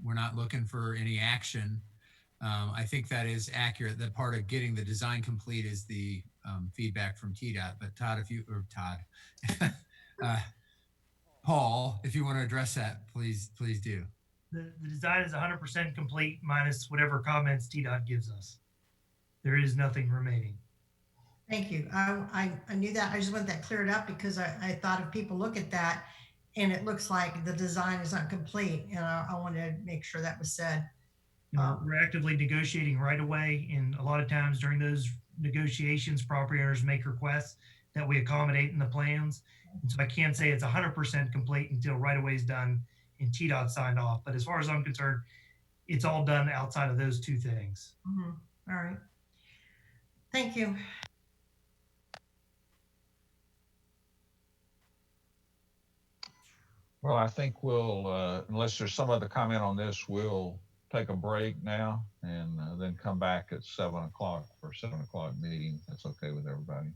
We're not looking for any action. I think that is accurate. That part of getting the design complete is the feedback from TDOT. But Todd, Paul, if you want to address that, please do.
The design is 100% complete minus whatever comments TDOT gives us. There is nothing remaining.
Thank you. I knew that. I just want that cleared up because I thought if people look at that and it looks like the design is not complete, and I wanted to make sure that was said.
We're actively negotiating right away, and a lot of times during those negotiations, property owners make requests that we accommodate in the plans. And so I can't say it's 100% complete until right away is done and TDOT signed off. But as far as I'm concerned, it's all done outside of those two things.
All right. Thank you.
Well, I think we'll, unless there's some other comment on this, we'll take a break now and then come back at 7 o'clock for 7 o'clock meeting. That's okay with everybody.